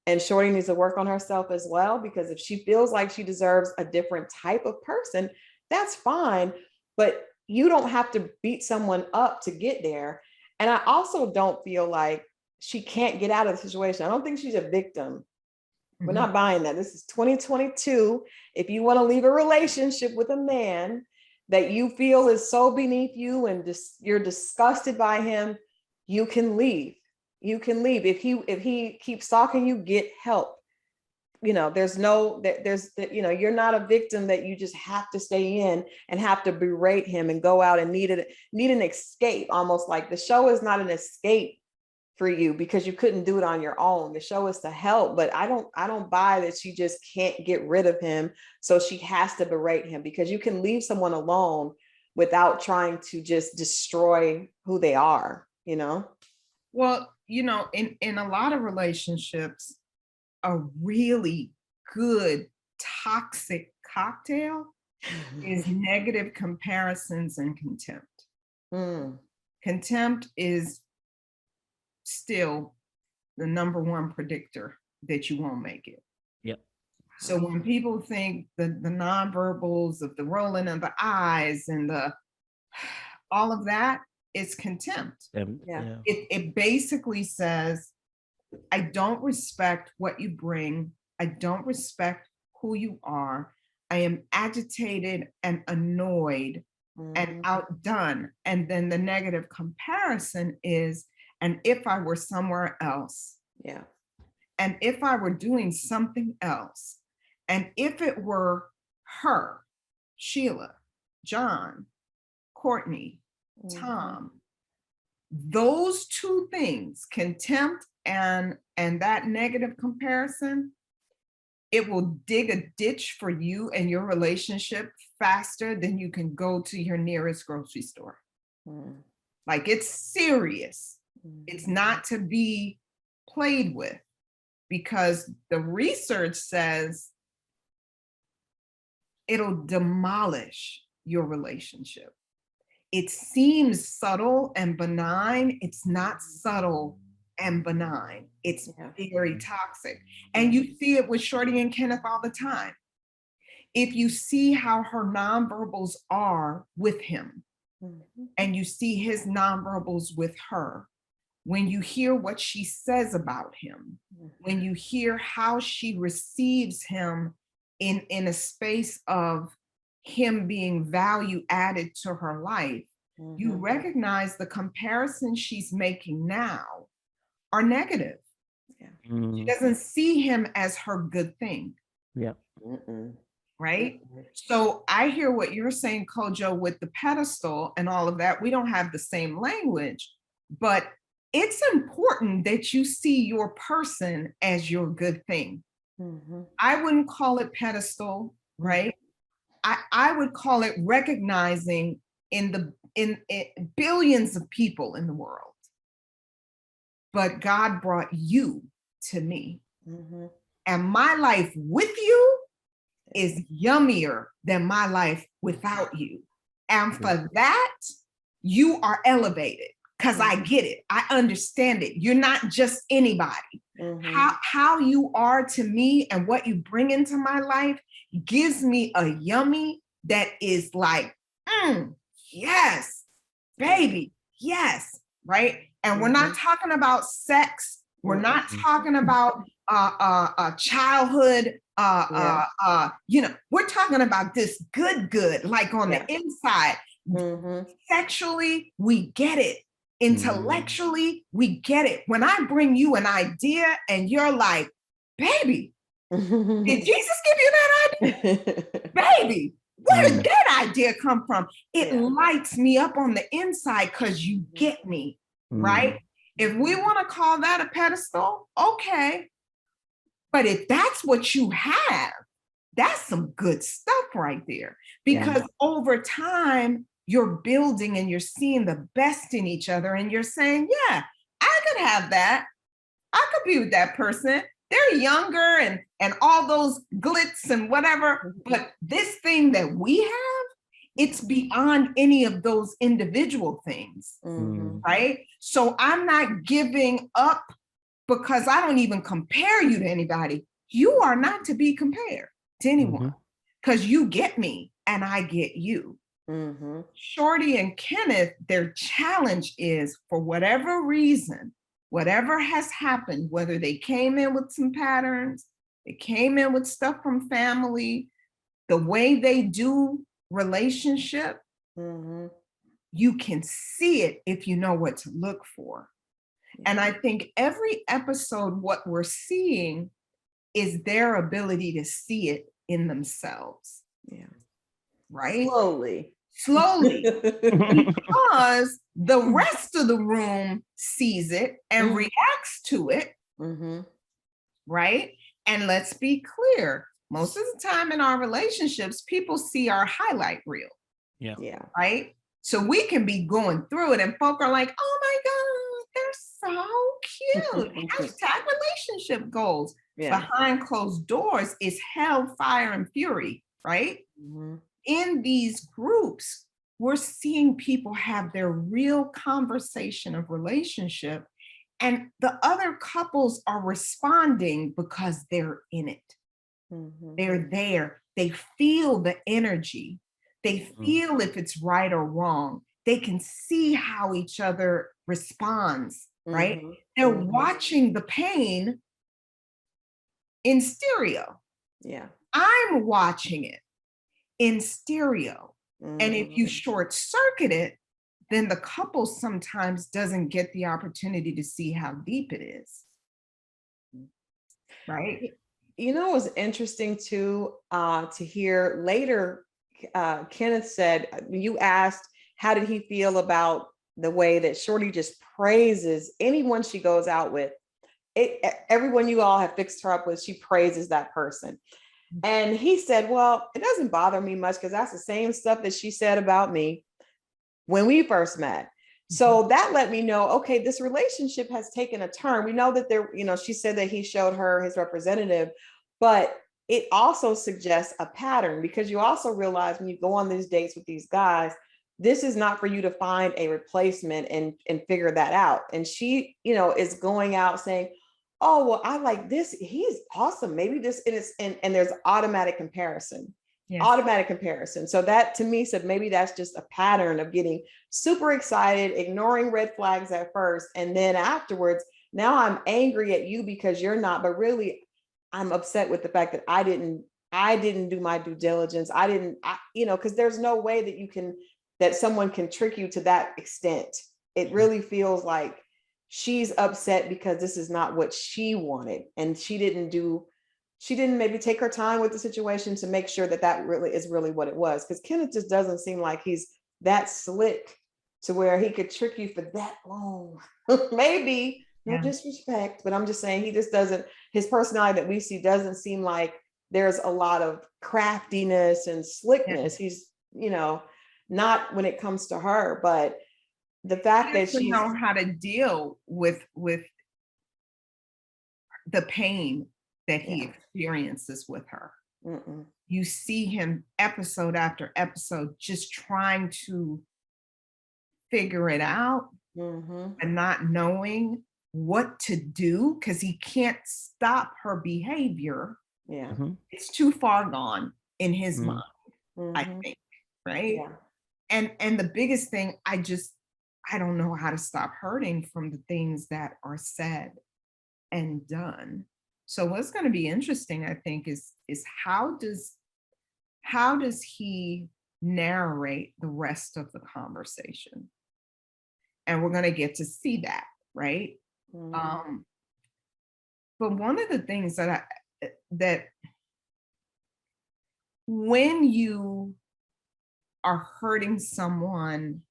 And Shorty needs to work on herself as well, because if she feels like she deserves a different type of person, that's fine. But you don't have to beat someone up to get there. And I also don't feel like she can't get out of the situation. I don't think she's a victim. We're not buying that. This is 2022. If you want to leave a relationship with a man that you feel is so beneath you and you're disgusted by him, you can leave. You can leave. If he keeps stalking you, get help. You're not a victim that you just have to stay in and have to berate him and go out and need an escape. Almost like the show is not an escape for you because you couldn't do it on your own. The show is to help, but I don't buy that she just can't get rid of him, so she has to berate him, because you can leave someone alone without trying to just destroy who they are, Well, in a lot of relationships, a really good toxic cocktail is negative comparisons and contempt. Contempt is still the number one predictor that you won't make it. Yep. So when people think the nonverbals of the rolling of the eyes and all of that, it's contempt. Yeah. It basically says, I don't respect what you bring. I don't respect who you are. I am agitated and annoyed and outdone. And then the negative comparison is, and if I were somewhere else, Yeah. and if I were doing something else, and if it were her, Sheila, John, Courtney, Tom, those two things, contempt and that negative comparison, it will dig a ditch for you and your relationship faster than you can go to your nearest grocery store. Like, it's serious. It's not to be played with, because the research says it'll demolish your relationship. It seems subtle and benign. It's not subtle and benign. It's very toxic. And you see it with Shorty and Kenneth all the time. If you see how her nonverbals are with him, and you see his nonverbals with her, when you hear what she says about him, when you hear how she receives him in a space of him being value added to her life, you recognize the comparisons she's making now are negative. She doesn't see him as her good thing. Yeah. Right? So I hear what you're saying, Kojo, with the pedestal and all of that. We don't have the same language, but it's important that you see your person as your good thing. I wouldn't call it pedestal, right? I would call it recognizing in billions of people in the world, but God brought you to me, and my life with you is yummier than my life without you. And for that, you are elevated, because I get it. I understand it. You're not just anybody. How you are to me and what you bring into my life gives me a yummy that is like, yes, baby, yes, right? And we're not talking about sex. We're not talking about childhood, we're talking about this good, like on the inside. Sexually, we get it. Intellectually, we get it. When I bring you an idea and you're like, baby, did Jesus give you that idea? Baby, where did that idea come from? It lights me up on the inside because you get me, right? If we want to call that a pedestal, okay. But if that's what you have, that's some good stuff right there. Because over time, you're building and you're seeing the best in each other, and you're saying, yeah, I could have that. I could be with that person. They're younger and all those glitz and whatever. But this thing that we have, it's beyond any of those individual things, right? So I'm not giving up because I don't even compare you to anybody. You are not to be compared to anyone, because you get me and I get you. Shorty and Kenneth, their challenge is, for whatever reason, whatever has happened, whether they came in with some patterns, they came in with stuff from family, the way they do relationship, you can see it if you know what to look for. And I think every episode, what we're seeing is their ability to see it in themselves. Right? Slowly, because the rest of the room sees it and reacts to it, right? And let's be clear, most of the time in our relationships, people see our highlight reel. Right? So we can be going through it and folk are like, oh my God, they're so cute. Hashtag relationship goals. Behind closed doors is hell, fire, and fury, right? In these groups, we're seeing people have their real conversation of relationship, and the other couples are responding because they're in it. They're there. They feel the energy. They feel if it's right or wrong. They can see how each other responds, right? They're watching the pain in stereo. Yeah. I'm watching it in stereo. And if you short circuit it, then the couple sometimes doesn't get the opportunity to see how deep it is. Right? You know, it was interesting too, to hear later, Kenneth said, you asked, how did he feel about the way that Shorty just praises anyone she goes out with? Everyone you all have fixed her up with, she praises that person. And he said, well, it doesn't bother me much because that's the same stuff that she said about me when we first met. So that let me know, okay, this relationship has taken a turn. We know that there, you know, she said that he showed her his representative, but it also suggests a pattern, because you also realize when you go on these dates with these guys, this is not for you to find a replacement and figure that out. And she, you know, is going out saying, oh, well, I like this. He's awesome. Maybe this, and there's automatic comparison. Yes. Automatic comparison. So that to me said, maybe that's just a pattern of getting super excited, ignoring red flags at first. And then afterwards, now I'm angry at you because you're not, but really I'm upset with the fact that I didn't do my due diligence. You know, because there's no way that someone can trick you to that extent. It really feels like she's upset because this is not what she wanted. And she didn't maybe take her time with the situation to make sure that really is really what it was. Because Kenneth just doesn't seem like he's that slick to where he could trick you for that long. Maybe, no disrespect, but I'm just saying he just doesn't, his personality that we see doesn't seem like there's a lot of craftiness and slickness. He's, you know, not when it comes to her, but the fact that she know how to deal with the pain that he experiences with her. You see him episode after episode just trying to figure it out and not knowing what to do because he can't stop her behavior. Yeah. It's too far gone in his mind, I think, right? Yeah. And the biggest thing, I don't know how to stop hurting from the things that are said and done. So what's going to be interesting, I think, is how does he narrate the rest of the conversation? And we're going to get to see that, right? But one of the things that when you are hurting someone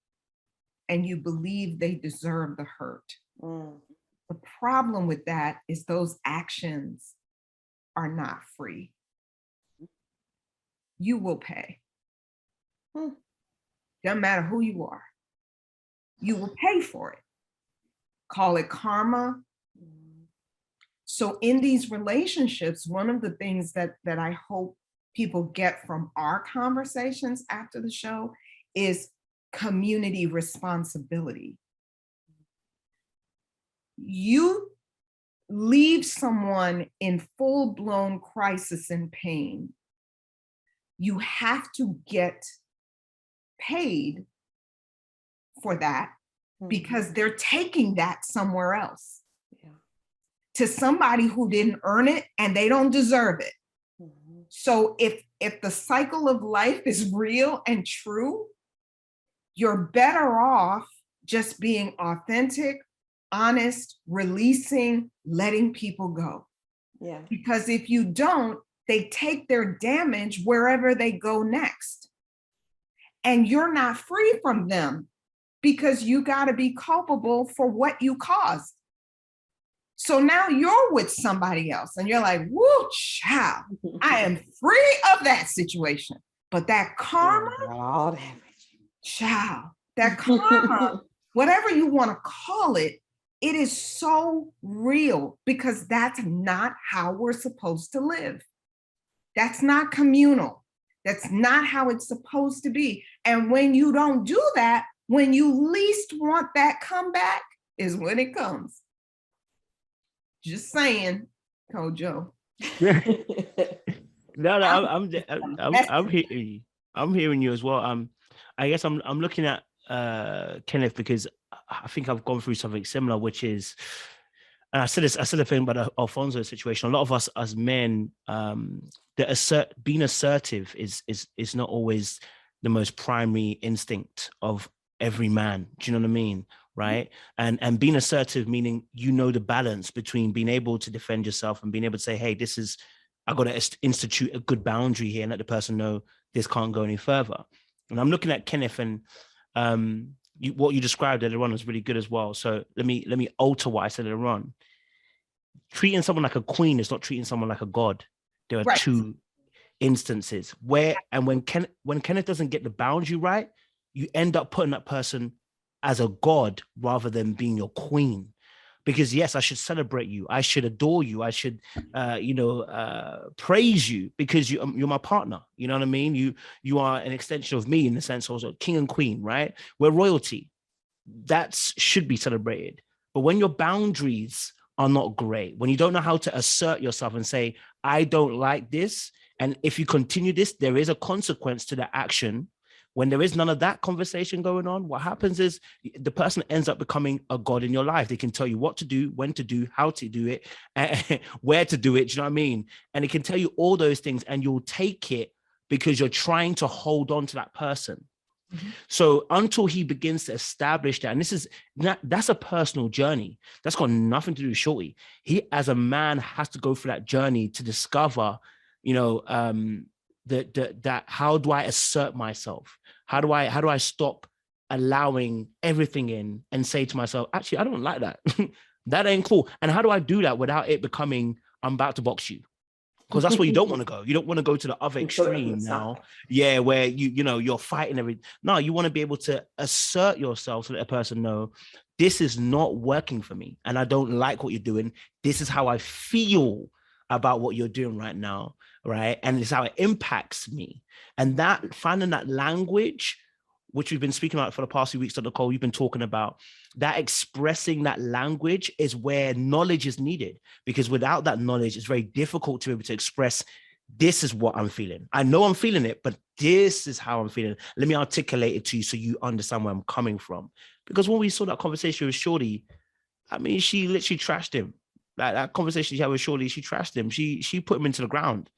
and you believe they deserve the hurt, the problem with that is those actions are not free. You will pay. Doesn't matter who you are. You will pay for it. Call it karma. So in these relationships, one of the things that I hope people get from our conversations after the show is community responsibility. You leave someone in full-blown crisis and pain, you have to get paid for that because they're taking that somewhere else to somebody who didn't earn it and they don't deserve it. So if the cycle of life is real and true, you're better off just being authentic, honest, releasing, letting people go. Yeah. Because if you don't, they take their damage wherever they go next. And you're not free from them because you got to be culpable for what you caused. So now you're with somebody else and you're like, whoo, child, I am free of that situation. But that karma, child, that karma, whatever you want to call it, it is so real because that's not how we're supposed to live. That's not communal. That's not how it's supposed to be. And when you don't do that, when you least want that comeback is when it comes. Just saying, Kojo. No, I'm hearing you as well. I guess I'm looking at Kenneth, because I think I've gone through something similar, which is, and I said the thing about the Alfonso situation. A lot of us as men, being assertive is not always the most primary instinct of every man. Do you know what I mean? Right. And being assertive, meaning, the balance between being able to defend yourself and being able to say, hey, I got to institute a good boundary here and let the person know this can't go any further. And I'm looking at Kenneth, and what you described earlier on was really good as well. So let me alter what I said earlier on. Treating someone like a queen is not treating someone like a god. There are two instances when Kenneth doesn't get the boundary right, you end up putting that person as a god rather than being your queen. Because yes, I should celebrate you, I should adore you, I should praise you, because you're my partner. You know what I mean? You are an extension of me, in the sense also king and queen, right? We're royalty. That should be celebrated. But when your boundaries are not great, when you don't know how to assert yourself and say, I don't like this, and if you continue this, there is a consequence to that action. When there is none of that conversation going on, what happens is the person ends up becoming a god in your life. They can tell you what to do, when to do, how to do it, and where to do it. Do you know what I mean? And it can tell you all those things, and you'll take it because you're trying to hold on to that person. Mm-hmm. So until he begins to establish that, and that's a personal journey. That's got nothing to do with Shorty. He, as a man, has to go through that journey to discover, that how do I assert myself? How do I stop allowing everything in and say to myself, actually, I don't like that. That ain't cool. And how do I do that without it becoming, I'm about to box you? Because that's where you don't want to go. You don't want to go to the other extreme now. Yeah, where you're fighting everything. No, you want to be able to assert yourself to let a person know, this is not working for me, and I don't like what you're doing. This is how I feel about what you're doing right now, right? And it's how it impacts me. And that, finding that language, which we've been speaking about for the past few weeks, Nicole, you've been talking about, that expressing that language is where knowledge is needed. Because without that knowledge, it's very difficult to be able to express, this is what I'm feeling. I know I'm feeling it, but this is how I'm feeling. Let me articulate it to you so you understand where I'm coming from. Because when we saw that conversation with Shorty, I mean, she literally trashed him. Like that conversation she had with Shorty, she trashed him. She put him into the ground.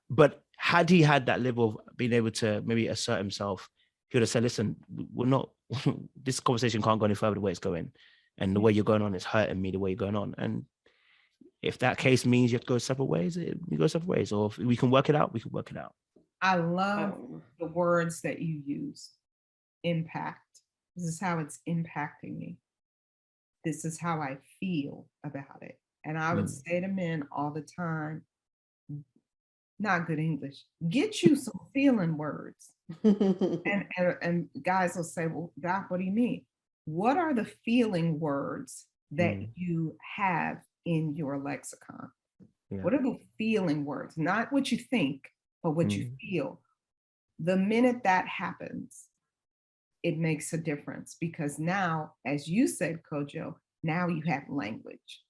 But had he had that level of being able to maybe assert himself, he would have said, listen, we're not, this conversation can't go any further the way it's going. And the way you're going on is hurting me the way you're going on. And if that case means you have to go separate ways, we go separate ways. Or if we can work it out, we can work it out. I love the words that you use. Impact. This is how it's impacting me. This is how I feel about it. And I would say to men all the time, not good English, get you some feeling words. and guys will say, well, Doc, what do you mean? What are the feeling words that you have in your lexicon? Yeah. What are the feeling words? Not what you think, but what you feel. The minute that happens, it makes a difference, because now, as you said, Kojo, now you have language.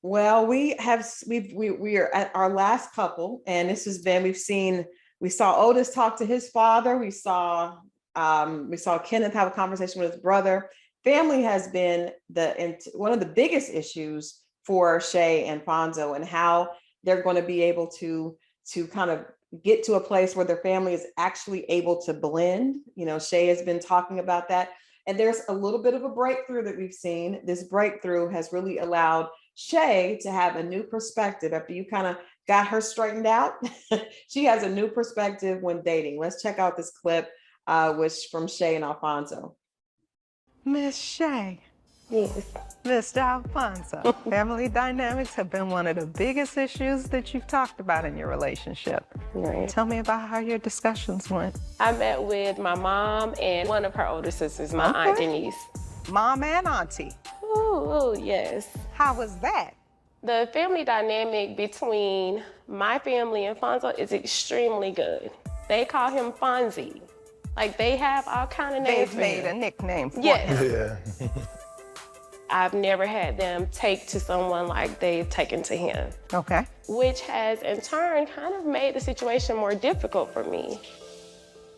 Well, we are at our last couple, and this has been, we saw Otis talk to his father. We saw Kenneth have a conversation with his brother. Family has been one of the biggest issues for Shay and Fonzo, and how they're going to be able to kind of get to a place where their family is actually able to blend. Shay has been talking about that. And there's a little bit of a breakthrough that we've seen. This breakthrough has really allowed Shay to have a new perspective after you kind of got her straightened out. She has a new perspective when dating. Let's check out this clip, which from Shay and Alfonso. Miss Shay. Yes. Mr. Alfonso, family dynamics have been one of the biggest issues that you've talked about in your relationship. Right. Tell me about how your discussions went. I met with my mom and one of her older sisters, my Aunt Denise. Mom and auntie. Ooh, yes. How was that? The family dynamic between my family and Fonzo is extremely good. They call him Fonzie. Like, they have all kind of names. They've made a nickname for Yes. him. Yeah. I've never had them take to someone like they've taken to him. Okay. Which has in turn kind of made the situation more difficult for me.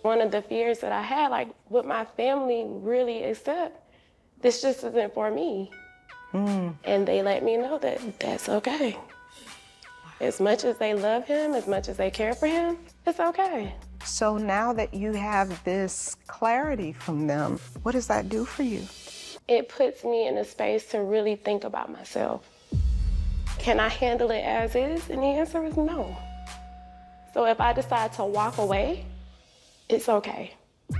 One of the fears that I had, like, would my family really accept this just isn't for me? And they let me know that that's okay. As much as they love him, as much as they care for him, it's okay. So now that you have this clarity from them, what does that do for you? It puts me in a space to really think about myself. Can I handle it as is? And the answer is no. So if I decide to walk away, it's okay. I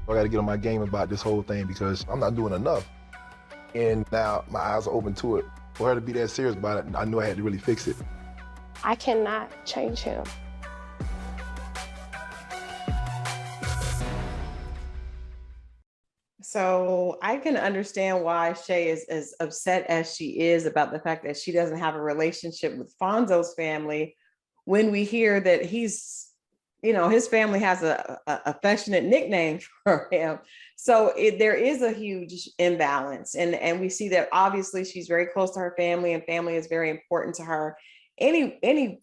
gotta get on my game about this whole thing because I'm not doing enough. And now my eyes are open to it. For her to be that serious about it, I knew I had to really fix it. I cannot change him. So I can understand why Shay is as upset as she is about the fact that she doesn't have a relationship with Fonzo's family when we hear that he's, his family has a affectionate nickname for him. So there is a huge imbalance. And we see that obviously she's very close to her family and family is very important to her. Any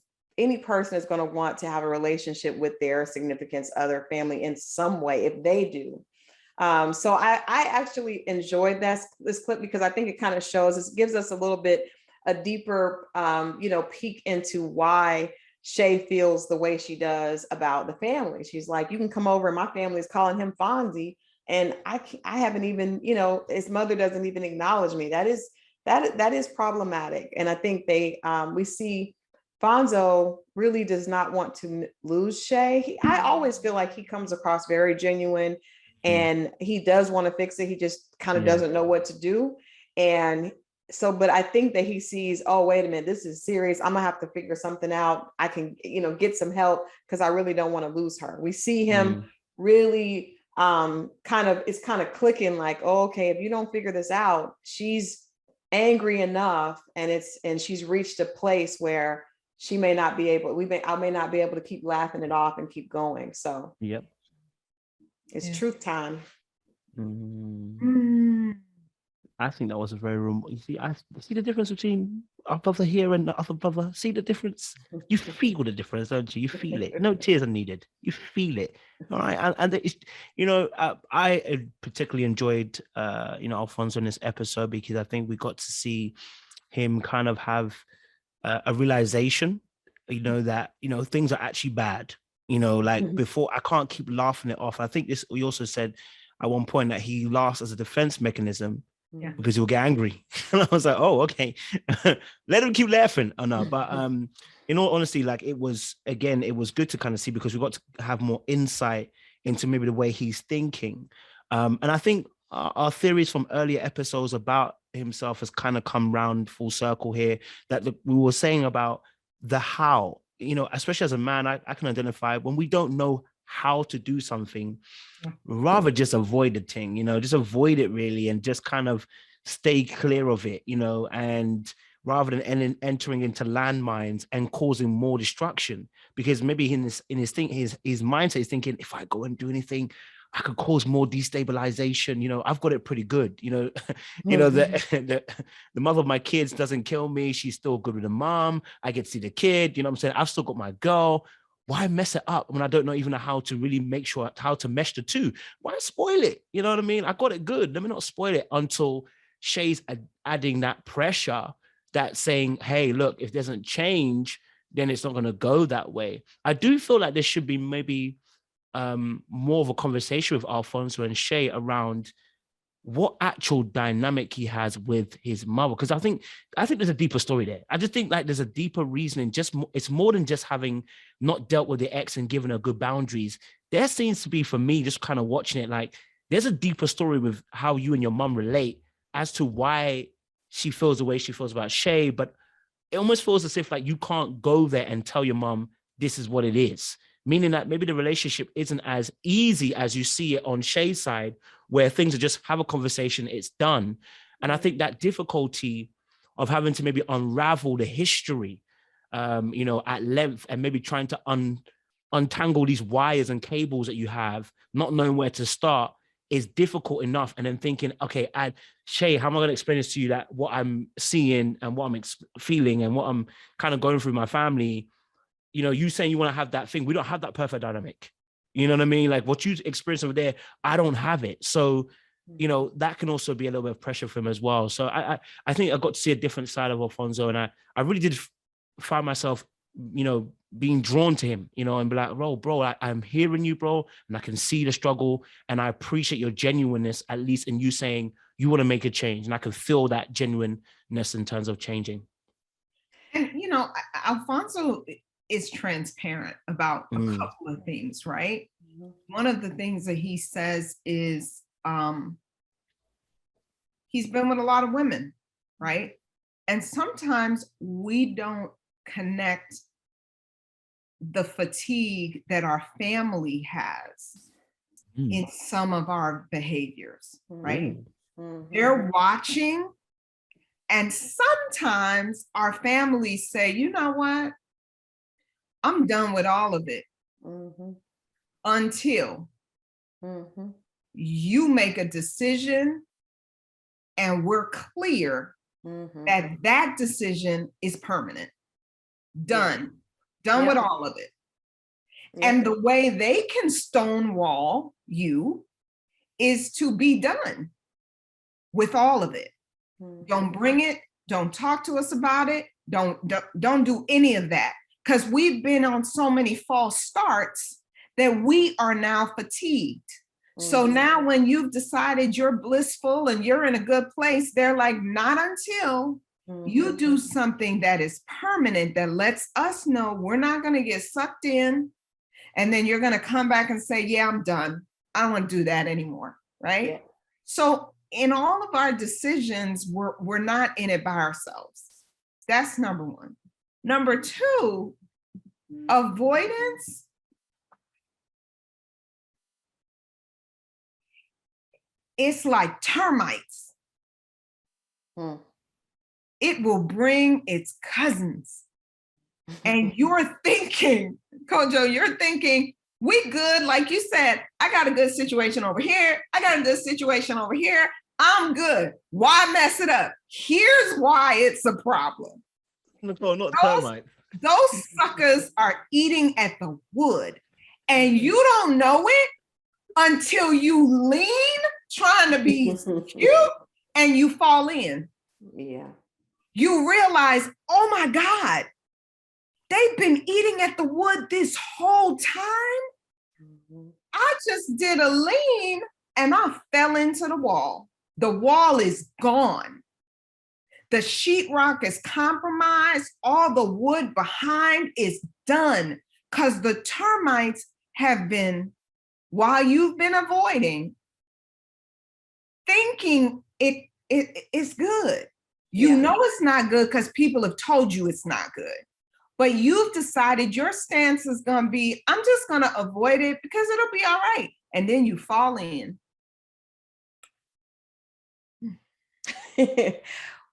person is going to want to have a relationship with their significant other family in some way if they do. So I actually enjoyed this clip because I think it kind of shows, it gives us a deeper, peek into why Shay feels the way she does about the family. She's like, you can come over and my family is calling him Fonzie. And I haven't even, his mother doesn't even acknowledge me. That is problematic. And I think we see Fonzo really does not want to lose Shay. I always feel like he comes across very genuine and he does want to fix it. He just kind of doesn't know what to do. And so, but I think that he sees, oh, wait a minute, this is serious. I'm gonna have to figure something out. I can, get some help because I really don't want to lose her. We see him really it's kind of clicking like, oh, okay, if you don't figure this out, she's angry enough and she's reached a place where she may not be able, I may not be able to keep laughing it off and keep going. So yep. It's truth time. I think that was a very you see, I see the difference between our brother here and the other brother. See the difference? You feel the difference, don't you? You feel it. No tears are needed. You feel it. All right. And it's, I particularly enjoyed, Alfonso in this episode because I think we got to see him kind of have a realization, that, things are actually bad. Before, I can't keep laughing it off. I think we also said at one point that he laughs as a defense mechanism because he'll get angry. And I was like, oh, okay. Let him keep laughing. Oh, no. But in all honesty, it was good to kind of see because we got to have more insight into maybe the way he's thinking. And I think our theories from earlier episodes about himself has kind of come round full circle here, that we were saying about the how. Especially as a man, I can identify when we don't know how to do something, rather just avoid the thing, just avoid it really and just kind of stay clear of it, and rather than entering into landmines and causing more destruction, because maybe in his mindset is thinking, if I go and do anything, I could cause more destabilization. I've got it pretty good. The mother of my kids doesn't kill me. She's still good with the mom. I get to see the kid. You know what I'm saying? I've still got my girl. Why mess it up when I don't know even how to really make sure how to mesh the two? Why spoil it? You know what I mean? I got it good. Let me not spoil it until Shay's adding that pressure, that saying, hey, look, if it doesn't change, then it's not going to go that way. I do feel like there should be maybe more of a conversation with Alfonso and Shay around what actual dynamic he has with his mother, because I think there's a deeper story there. I just think there's a deeper reasoning. It's more than just having not dealt with the ex and given her good boundaries. There seems to be, for me, just kind of watching it, there's a deeper story with how you and your mom relate as to why she feels the way she feels about Shay. But it almost feels as if you can't go there and tell your mom this is what it is. Meaning that maybe the relationship isn't as easy as you see it on Shay's side, where things are just have a conversation, it's done. And I think that difficulty of having to maybe unravel the history, at length, and maybe trying to untangle these wires and cables that you have, not knowing where to start, is difficult enough. And then thinking, okay, Shay, how am I going to explain this to you, that what I'm seeing and what I'm feeling and what I'm kind of going through my family, you saying you want to have that thing, we don't have that perfect dynamic. You know what I mean? Like what you experience over there, I don't have it. So, that can also be a little bit of pressure for him as well. So I think I got to see a different side of Fonzo, and I really did find myself, being drawn to him, and be like, bro, I'm hearing you, bro, and I can see the struggle, and I appreciate your genuineness, at least in you saying you want to make a change, and I can feel that genuineness in terms of changing. And Alfonso is transparent about a couple of things, right? One of the things that he says is he's been with a lot of women, right? And sometimes we don't connect the fatigue that our family has in some of our behaviors, right? They're watching, and sometimes our families say, you know what? I'm done with all of it until you make a decision and we're clear that decision is permanent. Done with all of it. And the way they can stonewall you is to be done with all of it. Don't bring it, don't talk to us about it, don't do any of that. Because we've been on so many false starts that we are now fatigued. So now when you've decided you're blissful and you're in a good place, they're like, not until you do something that is permanent, that lets us know we're not going to get sucked in. And then you're going to come back and say, yeah, I'm done. I don't want to do that anymore. Right. Yeah. So in all of our decisions, we're not in it by ourselves. That's number one. Number two, avoidance. It's like termites. It will bring its cousins. And you're thinking, Kojo, we good. Like you said, I got a good situation over here. I got a good situation over here. I'm good. Why mess it up? Here's why it's a problem. Nicole, not termites. Those suckers are eating at the wood. And you don't know it until you lean, trying to be cute, and you fall in. Yeah. You realize, oh my God, they've been eating at the wood this whole time. I just did a lean and I fell into the wall. The wall is gone. The sheetrock is compromised. All the wood behind is done because the termites have been, while you've been avoiding, thinking it's good. You know it's not good because people have told you it's not good. But you've decided your stance is going to be, I'm just going to avoid it because it'll be all right. And then you fall in.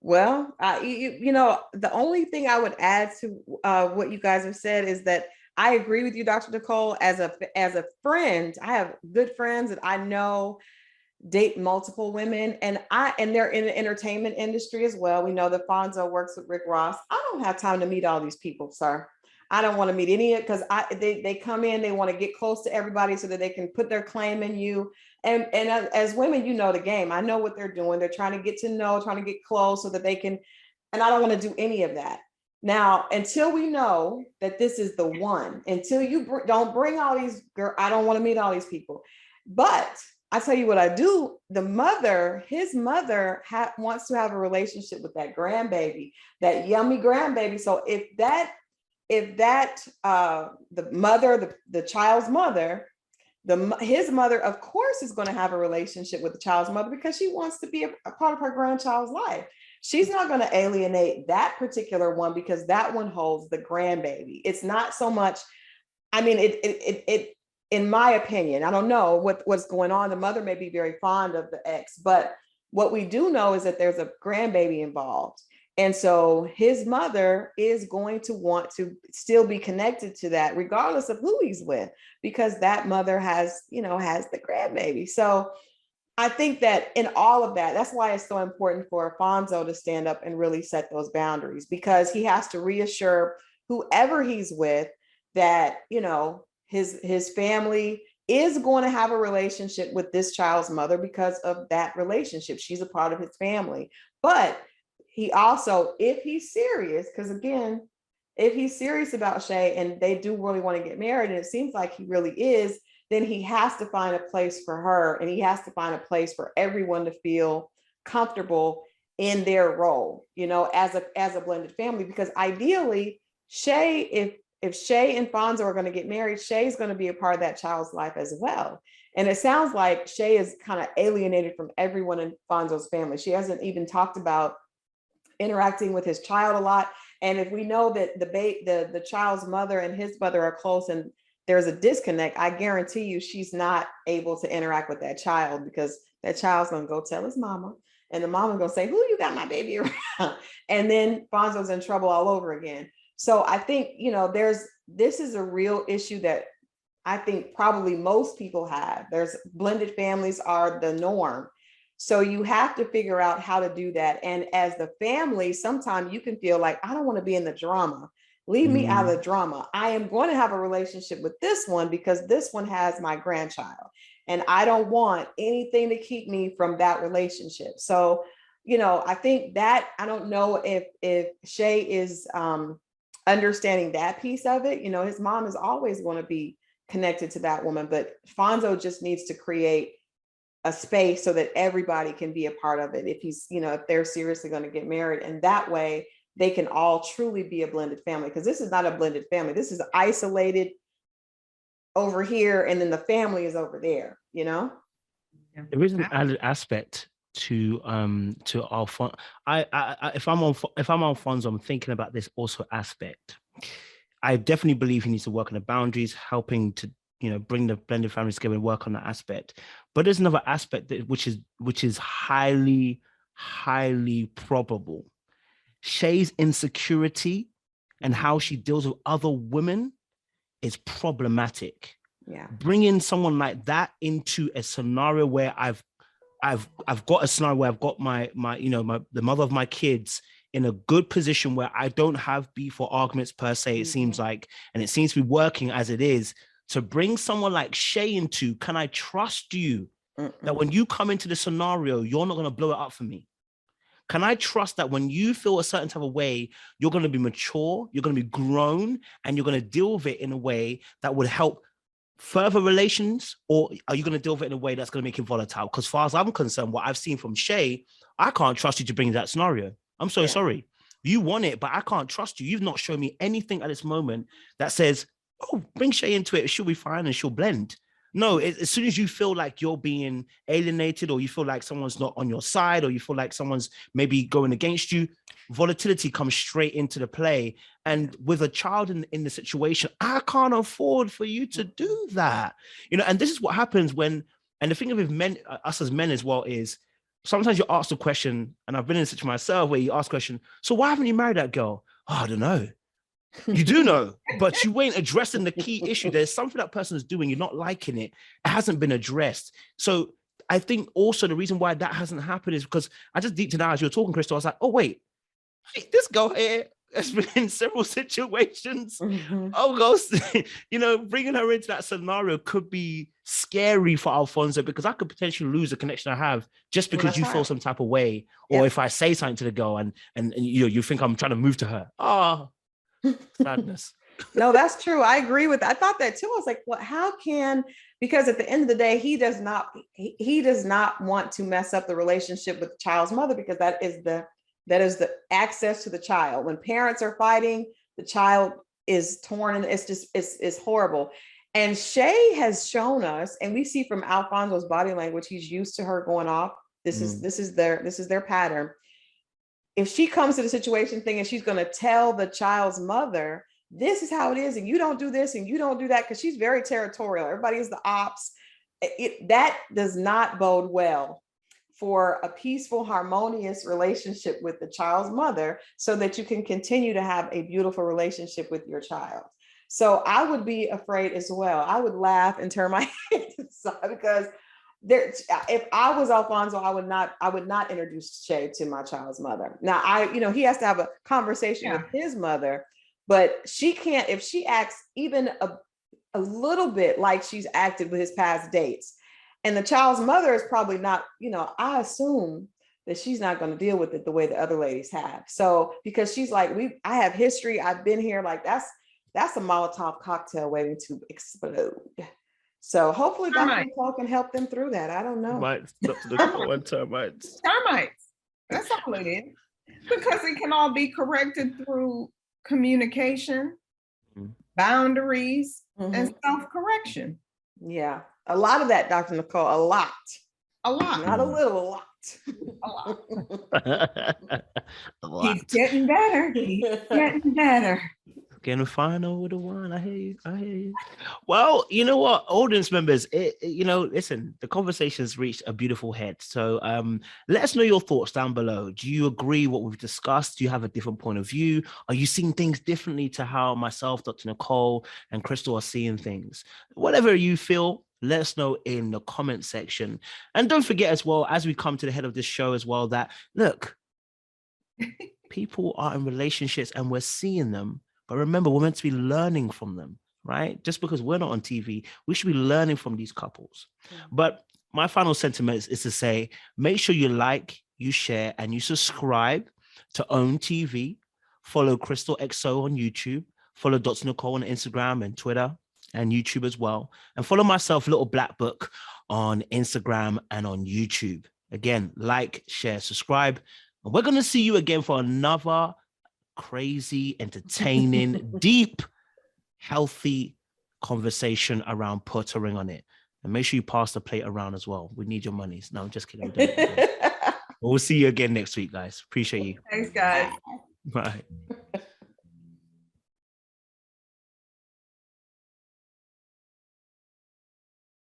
Well, the only thing I would add to what you guys have said is that I agree with you, Dr. Nicole. As a friend, I have good friends that I know date multiple women, and they're in the entertainment industry as well. We know that Fonzo works with Rick Ross. I don't have time to meet all these people, sir. I don't want to meet any of it because they come in, they want to get close to everybody so that they can put their claim in you. And as women, you know the game. I know what they're doing. They're trying to get to know, trying to get close so that they can, and I don't want to do any of that. Now, until we know that this is the one, until you don't bring all these girls, I don't want to meet all these people. But I tell you what I do, his mother wants to have a relationship with that grandbaby, that yummy grandbaby. So if the child's mother, his mother, of course, is going to have a relationship with the child's mother because she wants to be a part of her grandchild's life. She's not going to alienate that particular one because that one holds the grandbaby. It's not so much, I mean, it in my opinion, I don't know what's going on. The mother may be very fond of the ex, but what we do know is that there's a grandbaby involved. And so his mother is going to want to still be connected to that, regardless of who he's with, because that mother has, has the grandbaby. So I think that in all of that, that's why it's so important for Fonzo to stand up and really set those boundaries, because he has to reassure whoever he's with that, his family is going to have a relationship with this child's mother because of that relationship. She's a part of his family. But he also, if he's serious, because again, if he's serious about Shay and they do really want to get married, and it seems like he really is, then he has to find a place for her, and he has to find a place for everyone to feel comfortable in their role, as a blended family. Because ideally, Shay, if Shay and Fonzo are going to get married, Shay's going to be a part of that child's life as well. And it sounds like Shay is kind of alienated from everyone in Fonzo's family. She hasn't even talked about interacting with his child a lot. And if we know that the child's mother and his mother are close and there's a disconnect, I guarantee you she's not able to interact with that child, because that child's going to go tell his mama, and the mama going to say, who you got my baby around? And then Fonzo's in trouble all over again. So I think, this is a real issue that I think probably most people have. Blended families are the norm. So you have to figure out how to do that. And as the family, sometimes you can feel like, I don't want to be in the drama. Leave me out of the drama. I am going to have a relationship with this one because this one has my grandchild. And I don't want anything to keep me from that relationship. So, I think that, I don't know if Shay is understanding that piece of it. His mom is always going to be connected to that woman, but Fonzo just needs to create a space so that everybody can be a part of it if he's, if they're seriously going to get married. And that way they can all truly be a blended family, because this is not a blended family. This is isolated over here, and then the family is over there, There is an added aspect to our fun. If I'm on Fonzo, I'm thinking about this also aspect. I definitely believe he needs to work on the boundaries, helping to bring the blended families together and work on that aspect. But there's another aspect which is highly, highly probable. Shay's insecurity and how she deals with other women is problematic. Yeah. Bringing someone like that into a scenario where I've got a scenario where I've got the mother of my kids in a good position where I don't have beef or arguments per se, it seems like, and it seems to be working as it is. To bring someone like Shay into, can I trust you that when you come into the scenario, you're not going to blow it up for me? Can I trust that when you feel a certain type of way, you're going to be mature, you're going to be grown, and you're going to deal with it in a way that would help further relations? Or are you going to deal with it in a way that's going to make it volatile? Because as far as I'm concerned, what I've seen from Shay, I can't trust you to bring that scenario. I'm so sorry. You want it, but I can't trust you. You've not shown me anything at this moment that says, oh, bring Shay into it, she'll be fine and she'll blend. No, as soon as you feel like you're being alienated, or you feel like someone's not on your side, or you feel like someone's maybe going against you, volatility comes straight into the play. And with a child in the situation, I can't afford for you to do that. And this is what happens when, and the thing with men, us as men as well, is sometimes you ask the question, and I've been in a situation myself where you ask the question, so why haven't you married that girl? Oh, I don't know. You do know, but you ain't addressing the key issue. There's something that person is doing, you're not liking it. It hasn't been addressed. So I think also the reason why that hasn't happened is because I just deep down as you were talking, Christal, I was like, oh, wait, this girl here has been in several situations. Oh, ghost, bringing her into that scenario could be scary for Alfonso, because I could potentially lose the connection I have just because you feel some type of way, or if I say something to the girl and you think I'm trying to move to her. Oh, sadness. No, that's true. I agree with that. I thought that too. I was like, well, because at the end of the day, he does not want to mess up the relationship with the child's mother, because that is the access to the child. When parents are fighting, the child is torn, and it's horrible. And Shay has shown us, and we see from Alfonso's body language, he's used to her going off. This is their pattern. If she comes to the situation thinking she's going to tell the child's mother, this is how it is, and you don't do this and you don't do that, because she's very territorial. Everybody is the ops. That does not bode well for a peaceful, harmonious relationship with the child's mother so that you can continue to have a beautiful relationship with your child. So I would be afraid as well. I would laugh and turn my head to the side because if I was Alfonso, I would not introduce Shay to my child's mother. Now he has to have a conversation with his mother, but she can't, if she acts even a little bit like she's acted with his past dates, and the child's mother is probably not, I assume that she's not going to deal with it the way the other ladies have. So, because she's like, I have history, I've been here, like that's a Molotov cocktail waiting to explode. So hopefully Dr. Nicole can help them through that. I don't know. Termites. Termites. That's all it is. Because it can all be corrected through communication, boundaries, and self-correction. Yeah. A lot of that, Dr. Nicole, a lot. A lot. Not a little, a lot. He's getting better. He's getting better. Getting final with a one. I hear you. Well, you know what, audience members, listen, the conversation's reached a beautiful head. So let us know your thoughts down below. Do you agree what we've discussed? Do you have a different point of view? Are you seeing things differently to how myself, Dr. Nicole, and Christal are seeing things? Whatever you feel, let us know in the comment section. And don't forget as well, as we come to the head of this show as well, that look, people are in relationships and we're seeing them. But remember, we're meant to be learning from them, right? Just because we're not on TV, we should be learning from these couples. But my final sentiment is to say, make sure you like, you share, and you subscribe to Own TV. Follow Christal XO on YouTube. Follow Dr. Nicole on Instagram and Twitter and YouTube as well. And follow myself, Little Black Book, on Instagram and on YouTube. Again, like, share, subscribe. And we're going to see you again for another crazy, entertaining, deep, healthy conversation around Put a Ring on It. And make sure you pass the plate around as well. We need your monies. No, I'm just kidding. We'll see you again next week, guys. Appreciate you. Thanks, guys. Bye.